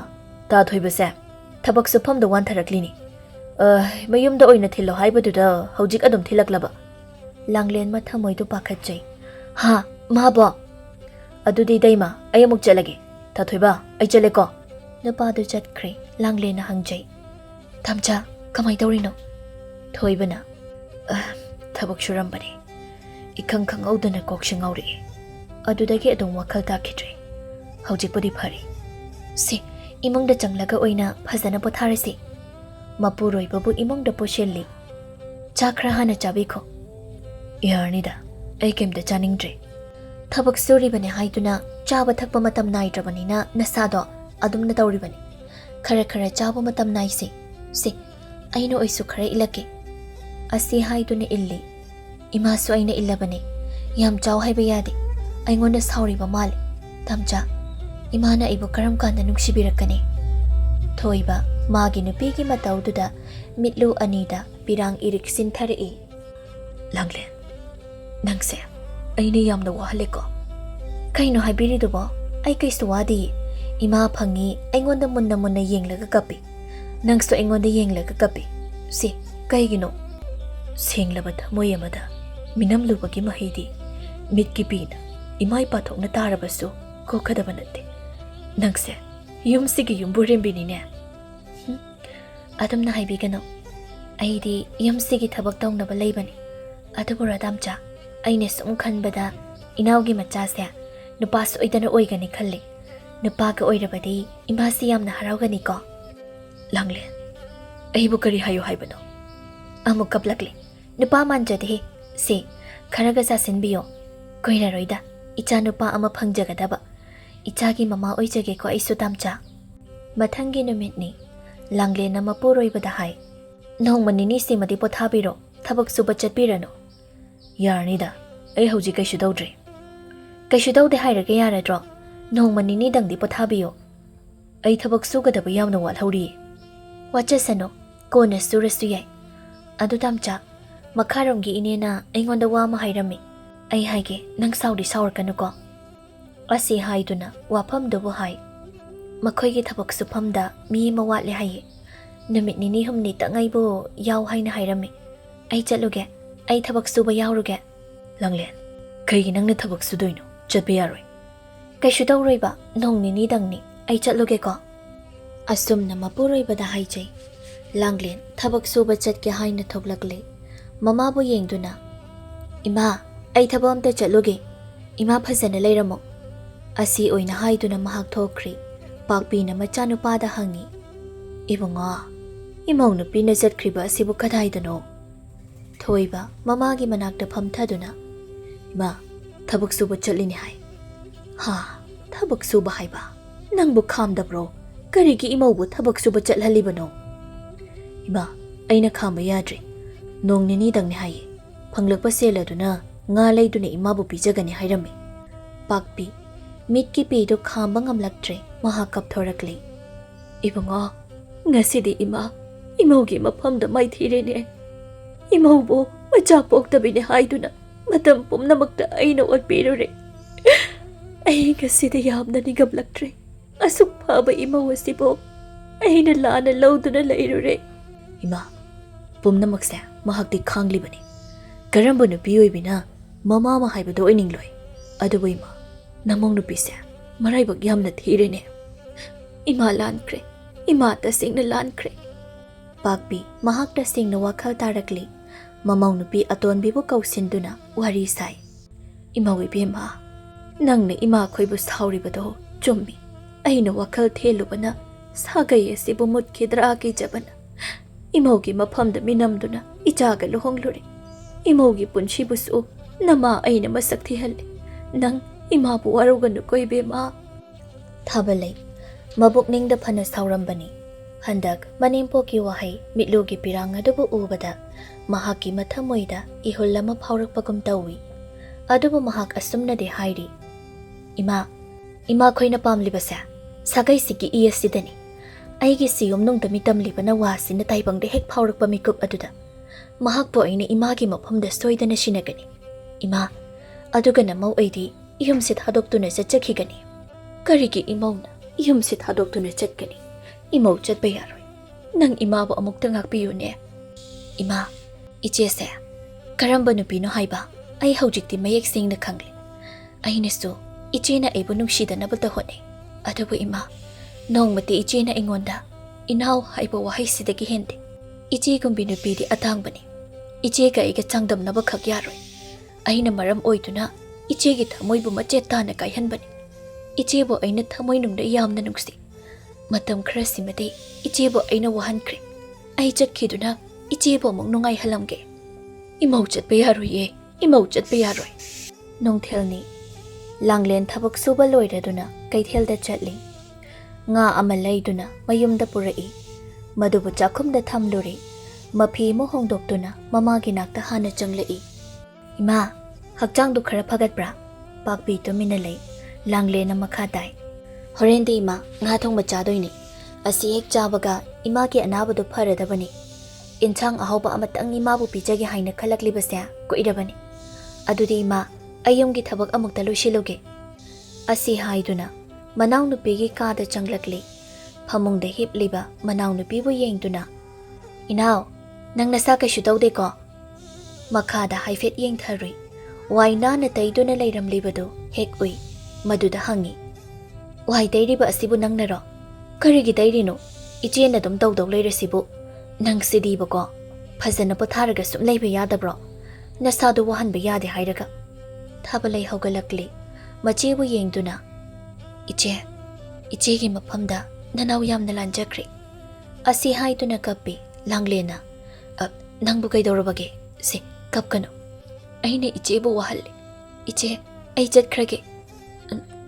ꯇꯥꯊꯣꯏꯕꯁꯦ ꯊꯕꯛ ꯁꯨꯐꯝꯗ ꯋꯥꯟꯊꯔꯛꯂꯤꯅꯤ ꯃꯌꯨꯝꯗ ꯑꯣꯏꯅ ꯊꯤꯜꯂꯣ ꯍꯥꯏꯕꯗꯨꯗ ꯍꯧꯖꯤꯛ ꯑꯗꯨꯝ ꯊꯤꯜꯂꯛꯂꯕ ꯂꯥꯡꯂꯦꯟ ꯃꯊꯃꯣꯏꯗꯨ ꯄꯥꯈꯠꯆꯩ ꯍꯥ ꯃꯥꯕꯣ ꯑꯗꯨꯗꯤ ꯗꯩꯃꯥ ꯑꯩ ꯑꯃꯨꯛ ꯆꯠꯂꯒꯦ ꯇꯥꯊꯣꯏꯕ ꯑꯩ ꯆꯠꯂꯦꯀꯣ ꯅꯨꯄꯥꯗꯨ ꯆꯠꯈ꯭ꯔꯦ ꯂꯥꯡꯂꯦꯟꯅ ꯍꯪꯖꯩ ꯇꯥꯝꯆꯥ ꯀꯃꯥꯏ ꯇꯧꯔꯤꯅꯣ ꯊꯣꯏꯕꯅ ꯊꯕꯛ ꯁꯨꯔꯝꯕꯅꯤ 이캉캉 ꯈꯪꯍꯧꯗꯅ ꯀꯣꯛꯁꯤ ꯉꯥꯎꯔꯛꯏ ꯑꯗꯨꯗꯒꯤ ꯑꯗꯨꯝ ꯋꯥꯈꯜ ꯇꯥꯈꯤꯗ꯭ꯔꯦ ꯍꯧꯖꯤꯛꯄꯨꯗꯤ ꯐꯔꯤ ꯁꯤ 이몽ꯗ ꯆꯪꯂꯒ ꯑꯣꯏꯅ ꯐꯖꯅ ꯄꯣꯊꯥꯔꯁꯤ ꯃꯄꯨꯔꯣꯏꯕꯕꯨ 이몽ꯗ ꯄꯨꯁꯤꯜꯂꯤ ꯆꯥꯛ ꯈꯔ ꯍꯥꯟꯅ ꯆꯥꯕꯤꯈꯣ ꯌꯥꯔꯅꯤꯗ ꯑꯩ ꯀꯩꯝꯇ ꯆꯥꯅꯤꯡꯗ꯭ꯔꯦ ꯊꯕꯛ ꯁꯨꯔꯤꯕꯅꯤ ꯍꯥꯏꯗꯨꯅ ꯆꯥꯕ ꯊꯛꯄ ꯃꯇꯝ ꯅꯥꯏꯗ꯭ꯔꯕꯅꯤꯅ ꯅꯁꯥꯗꯣ ꯑꯗꯨꯝꯅ ꯇꯧꯔꯤꯕꯅꯤ ꯈꯔ ꯈꯔ ꯆꯥꯕ ꯃꯇꯝ ꯅꯥꯏꯁꯤ ꯁꯤ ꯑꯩꯅ ꯑꯣꯏꯁꯨ ꯈꯔꯏꯜꯂꯛꯀꯦ ꯑꯁꯤ ꯍꯥꯏꯗꯨꯅ ꯏꯜꯂꯤ ꯏꯃꯥꯁꯨ ꯑꯩꯅ ꯏꯜꯂꯕꯅꯤ ꯌꯥꯝ ꯆꯥꯎ ꯍꯥꯏꯕ ꯌꯥꯗꯦ ꯑꯩꯉꯣꯟꯗ ꯁꯥꯎꯔꯤꯕ ꯃꯥꯜꯂꯤ ꯇꯥꯝꯆꯥ ꯏꯃꯥꯅ ꯑꯩꯕꯨ ꯀꯔꯝ ꯀꯥꯟꯗ ꯅꯨꯡꯁꯤꯕꯤꯔꯛꯀꯅꯤ ꯊꯣꯏꯕ ꯃꯥꯒꯤ ꯅꯨꯄꯤꯒꯤ ꯃꯇꯧꯗꯨꯗ ꯃꯤꯠꯂꯨ ꯑꯅꯤꯗ ꯄꯤꯔꯥꯡ ꯏꯔꯤꯛ ꯁꯤꯟꯊꯔꯛꯏ ꯂꯥꯡꯂꯦꯟ ꯅꯪꯁꯦ ꯑꯩꯅ ꯌꯥꯝꯅ ꯋꯥꯍꯜꯂꯦꯀꯣ Kaino haibiridubo ai kaisu wadi ima phangi aingonda munna munna yenglaga kapi nangso aingonda yenglaga kapi si kaigino senglaba thamoy amada minamlubagi mahidi mitki pina imai pathokna tarabasu kokadaba natte nangse yumsigi yumburembi ne adamna haibigano aidi yumsigi thabak tawnaba leibani adubu radamcha aine sum khanbada inawgi machase nupas oidana oigani khalli nupa ka oirabadi imasi yamna harawgani ko langle aibu kari hayo haibano amuk kaplakli nupa manjade se kharaga sasinbiyo koira roida icha nupa ama phangjagadaba ichagi mama oijage ko aisu tamcha mathangi numitni langle na mapuroibada hai nongmani ni simadi pothabiro thabak suba chatpirano yarnida ai hauji kaisu dawdre kaisu dawde hairage yaradro nongmani ni dangdi pothabiyo ai thabak sugadaba yamna walhori wachasano kona surasu yai adu tamcha makharomgi inena aingonda wa ma hairami ai haige nang saudi saurkanu ko asi haiduna wafam dobo hai makhoigi thabak suphamda mi mawatle hai namit nini humni tangai bo yaw haina hairami ai chaluge ai thabak suba yawruge langlen kaigi nangna thabak sudoino chatbe yaroi kaisu dawroiba nong nini dangni ai chatluge ko asumna mapuroibada haijai langlen thabak suba chatke haina thoklakle mama bo yengduna ima ai thabam ta chatluge ima phajana leiramo asi oina haiduna mahak thokri pakpi na machanupa da hangi ibunga imong nupi na chatkriba asibu kadhaidano thoiba mama gi manakta phamthaduna ima thabak suba chatlini hai ha thabak suba haiba nangbu khamdabro karigi imawbu thabak suba chathalibano ima aina khamba yadri nong nini dangni hai phanglakpa seladuna nga leiduna imabu pijagani hairami pakpi mitki pido khamba ngamlaktre mahakap thorakli ibunga ngasidi ima imawgi maphamda mai thirene imawbo macha poktabine haiduna matam pumnamakta aina otpirure ai ngasidi yamna nigamlaktre asuk phaba imawasibo aina lana lawduna leirure ima pumnamakse mahakti khanglibani karambu nupi oibina mama ma haibado oiningloi adubu ima namong nupise maraibak yamna thirene ima lankre ima ta singna lankre pakpi mahak ta singna wakhal tarakli mamong nupi atonbi bu kausinduna wari sai ima wibema nangna ima khoibu sauribado chummi aina wakhal thelubana sagai asibu mut khidra ki jabana imawgi maphamda minamduna ichaga luhonglure imawgi punchibusu nama aina masak thihalle nang ima bu waruganu koibema thabalai mabukningda phana saurambani handak manimpoki wahai mitlugi piranga dubu ubada mahaki mathamoida ihullama phaurakpagum tawi adubu mahak asumna de hairi ima khoina pamlibasa sagai siki iasidani aigi siyum nungda mitamlibana wasina taibangde hek phaurakpa mikup aduda mahak po aina imagi maphamda soidana sinagani ima aduga namau aidi yumsit hadoktuna chakhigani karigi imawna yumsit hadoktuna chatkani imaw chatba yaroi nang imabu amukta ngakpiyune ima ichese karamba nupino haiba ai haujikti mayek singna khangli ainasu ichena aibu nungsidanaba ta hone adubu ima nongmati ichena ingonda inaw haiba wahai sidagi hende ichi gumbi nupidi atangbani iche ga iga changdamnaba khak yaroi aina maram oiduna ichegi thamoibu machetana kaihanbani ichebo aina thamoi nungda yamna nungsi matam khrasimade ichebo aina wahankre ai chakhiduna ichebo mong nungai halamge imau chatbe yaroye imau chatbe yaroi nongthelni langlen thabak suba loiraduna kaithelda chatli nga ama leiduna mayumda purai madubu chakhumda thamluri mafi mo hongdoktuna mamagi nakta hana changlei ima hakchangdu khara phagatbra pakpi tumina lei langle na makha dai horendi ima nga thong machadoini asi hek chabaga ima ki anabadu pharadabani inchang ahoba amatang ima bu pijagi haina khalakli basya ko idabani adudi ima ayumgi thabak amukta loisiloge ꯑꯁꯤ ꯍꯥꯏꯗꯨꯅ ꯃꯅꯥꯎꯅꯨꯄꯤꯒꯤ ꯀꯥꯗ ꯆꯪꯂꯛꯂꯤ꯫ ꯐꯃꯨꯡꯗ ꯍꯤꯞꯂꯤꯕ ꯃꯅꯥꯎꯅꯨꯄꯤꯕꯨ ꯌꯦꯡꯗꯨꯅ, "ꯏꯅꯥꯎ, ꯅꯪ ꯅꯁꯥ ꯀꯩꯁꯨ ꯇꯧꯗꯦꯀꯣ?" ꯃꯈꯥꯗ ꯍꯥꯏꯐꯦꯠ ꯌꯦꯡꯊꯔꯨꯏ꯫ ꯋꯥꯏ ꯅꯥꯟꯅ ꯇꯩꯗꯨꯅ ꯂꯩꯔꯝꯂꯤꯕꯗꯨ ꯍꯦꯛ ꯎꯏ꯫ ꯃꯗꯨꯗ ꯍꯪꯉꯤ, "ꯋꯥꯏ ꯇꯩꯔꯤꯕ ꯑꯁꯤꯕꯨ ꯅꯪꯅꯔꯣ? ꯀꯔꯤꯒꯤ ꯇꯩꯔꯤꯅꯣ? ꯏꯆꯦꯅ ꯑꯗꯨꯝ ꯇꯧꯗꯧ ꯂꯩꯔꯁꯤꯕꯨ? ꯅꯪꯁꯤꯗꯤꯕꯀꯣ, ꯐꯖꯅ ꯄꯣꯊꯥꯔꯒ ꯁꯨꯝ ꯂꯩꯕ ꯌꯥꯗꯕ꯭ꯔꯣ? ꯅꯁꯥꯗꯣ ꯋꯥꯍꯟꯕ ꯌꯥꯗꯦ ꯍꯥꯏꯔꯒ." ꯊꯥꯕꯂꯩ ꯍꯧꯒꯠꯂꯛꯂꯤ꯫ ꯃꯆꯦꯕꯨ ꯌꯦꯡꯗꯨꯅ, "ꯏꯆꯦ, ꯏꯆꯦꯒꯤ ꯃꯐꯝꯗ ꯅꯅꯥꯎ ꯌꯥꯝꯅ ꯂꯥꯟꯖꯈ꯭ꯔꯦ." ꯑꯁꯤ ꯍꯥꯏꯗꯨꯅ ꯀꯞꯄꯤ ꯂꯥꯡꯂꯦꯟꯅ꯫ "ꯅꯪꯕꯨ ꯀꯩꯗꯧꯔꯕꯒꯦ? ꯁꯤ ꯀꯞꯀꯅꯨ. ꯑꯩꯅ ꯏꯆꯦꯕꯨ ꯋꯥꯍꯜꯂꯦ. ꯏꯆꯦ, ꯑꯩ ꯆꯠꯈ꯭ꯔꯒꯦ."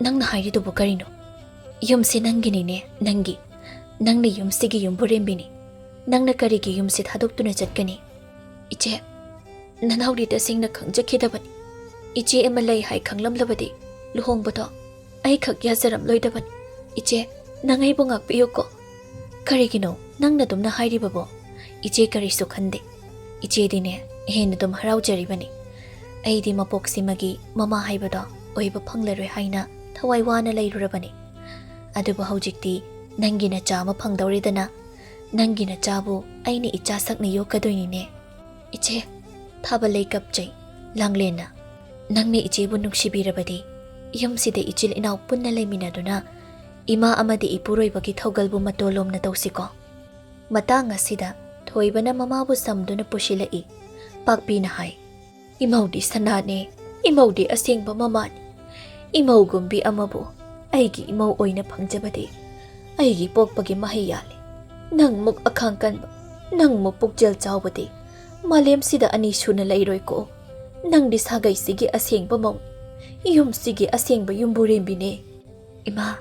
"ꯅꯪꯅ ꯍꯥꯏꯔꯤꯗꯨꯕꯨ ꯀꯔꯤꯅꯣ? ꯌꯨꯝꯁꯤ ꯅꯪꯒꯤꯅꯤꯅꯦ, ꯅꯪꯒꯤ. ꯅꯪꯅ ꯌꯨꯝꯁꯤꯒꯤ ꯌꯨꯝꯕꯨꯔꯦꯝꯕꯤꯅꯤ. ꯅꯪꯅ ꯀꯔꯤꯒꯤ ꯌꯨꯝꯁꯤ ꯊꯥꯗꯣꯛꯇꯨꯅ ꯆꯠꯀꯅꯤ?" "ꯏꯆꯦ, ꯅꯅꯥꯎꯗꯤ ꯇꯁꯦꯡꯅ ꯈꯪꯖꯈꯤꯗꯕꯅꯤ. ꯏꯆꯦ ꯑꯃ ꯂꯩ ꯍꯥꯏ ꯈꯪꯂꯝꯂꯕꯗꯤ ꯂꯨꯍꯣꯡꯕꯗꯣ ꯑꯩꯈꯛ ꯌꯥꯖꯔꯝꯂꯣꯏꯗꯕꯅꯤ. ꯏꯆꯦ, ꯅꯪ ꯑꯩꯕꯨ ꯉꯥꯛꯄꯤꯌꯨꯀꯣ." "ꯀꯔꯤꯒꯤꯅꯣ ꯅꯪꯅ ꯑꯗꯨꯝꯅ ꯍꯥꯏꯔꯤꯕꯕꯣ? ꯏꯆꯦ ꯀꯔꯤꯁꯨ ꯈꯟꯗꯦ. ꯏꯆꯦꯗꯤꯅꯦ ꯍꯦꯟꯅ ꯑꯗꯨꯝ ꯍꯔꯥꯎꯖꯔꯤꯕꯅꯤ. ꯑꯩꯗꯤ ꯃꯄꯣꯛꯁꯤꯃꯒꯤ ꯃꯃꯥ ꯍꯥꯏꯕꯗꯣ ꯑꯣꯏꯕ ꯐꯪꯂꯔꯣꯏ ꯍꯥꯏꯅ ꯊꯋꯥꯏ ꯋꯥꯅ ꯂꯩꯔꯨꯔꯕꯅꯤ. ꯑꯗꯨꯕꯨ ꯍꯧꯖꯤꯛꯇꯤ ꯅꯪꯒꯤ ꯅꯆꯥ ꯑꯃ ꯐꯪꯗꯧꯔꯤꯗꯅ. ꯅꯪꯒꯤ ꯅꯆꯥꯕꯨ ꯑꯩꯅ ꯏꯆꯥ ꯁꯛꯅ ꯌꯣꯛꯀꯗꯣꯏꯅꯤꯅꯦ." "ꯏꯆꯦ," ꯊꯥꯕꯂꯩ ꯀꯞꯆꯩ ꯂꯥꯡꯂꯦꯟꯅ, "ꯅꯪꯅ ꯏꯆꯦꯕꯨ ꯅꯨꯡꯁꯤꯕꯤꯔꯕꯗꯤ ꯌꯨꯝꯁꯤꯗ ꯏꯆꯤꯜ ꯏꯅꯥꯎ ꯄꯨꯟꯅ ꯂꯩꯃꯤꯟꯅꯗꯨꯅ ꯏꯃꯥ ꯑꯃꯗꯤ ꯏꯄꯨꯔꯣꯏꯕꯒꯤ ꯊꯧꯒꯜꯕꯨ ꯃꯇꯣꯂꯣꯝꯅ ꯇꯧꯁꯤꯀꯣ." ꯃꯇꯥꯡ ꯑꯁꯤꯗ ꯊꯣꯏꯕꯅ ꯃꯃꯥꯕꯨ ꯁꯝꯗꯨꯅ ꯄꯨꯁꯤꯜꯂꯛꯏ꯫ ꯄꯥꯛꯄꯤꯅ ꯍꯥꯏ, "ꯏꯃꯧꯗꯤ ꯁꯅꯥꯅꯦ, ꯏꯃꯧꯗꯤ ꯑꯁꯦꯡꯕ ꯃꯃꯥꯅꯤ. ꯏꯃꯧꯒꯨꯝꯕꯤ ꯑꯃꯕꯨ ꯑꯩꯒꯤ ꯏꯃꯧ ꯑꯣꯏꯅ ꯐꯪꯖꯕꯗꯤ ꯑꯩꯒꯤ ꯄꯣꯛꯄꯒꯤ ꯃꯍꯩ ꯌꯥꯜꯂꯤ. ꯅꯪꯃꯨꯛ ꯑꯈꯥꯡ ꯀꯟꯕ, ꯅꯪꯃꯨꯛ ꯄꯨꯛꯆꯦꯜ ꯆꯥꯎꯕꯗꯤ ꯃꯥꯂꯦꯝꯁꯤꯗ ꯑꯅꯤ ꯁꯨꯅ ꯂꯩꯔꯣꯏꯀꯣ. ꯅꯪꯗꯤ ꯁꯥꯒꯩꯁꯤꯒꯤ ꯑꯁꯦꯡꯕ ꯃꯧ, ꯌꯨꯝꯁꯤꯒꯤ ꯑꯁꯦꯡꯕ ꯌꯨꯝꯕꯨꯔꯦꯝꯕꯤꯅꯦ." "ꯏꯃꯥ,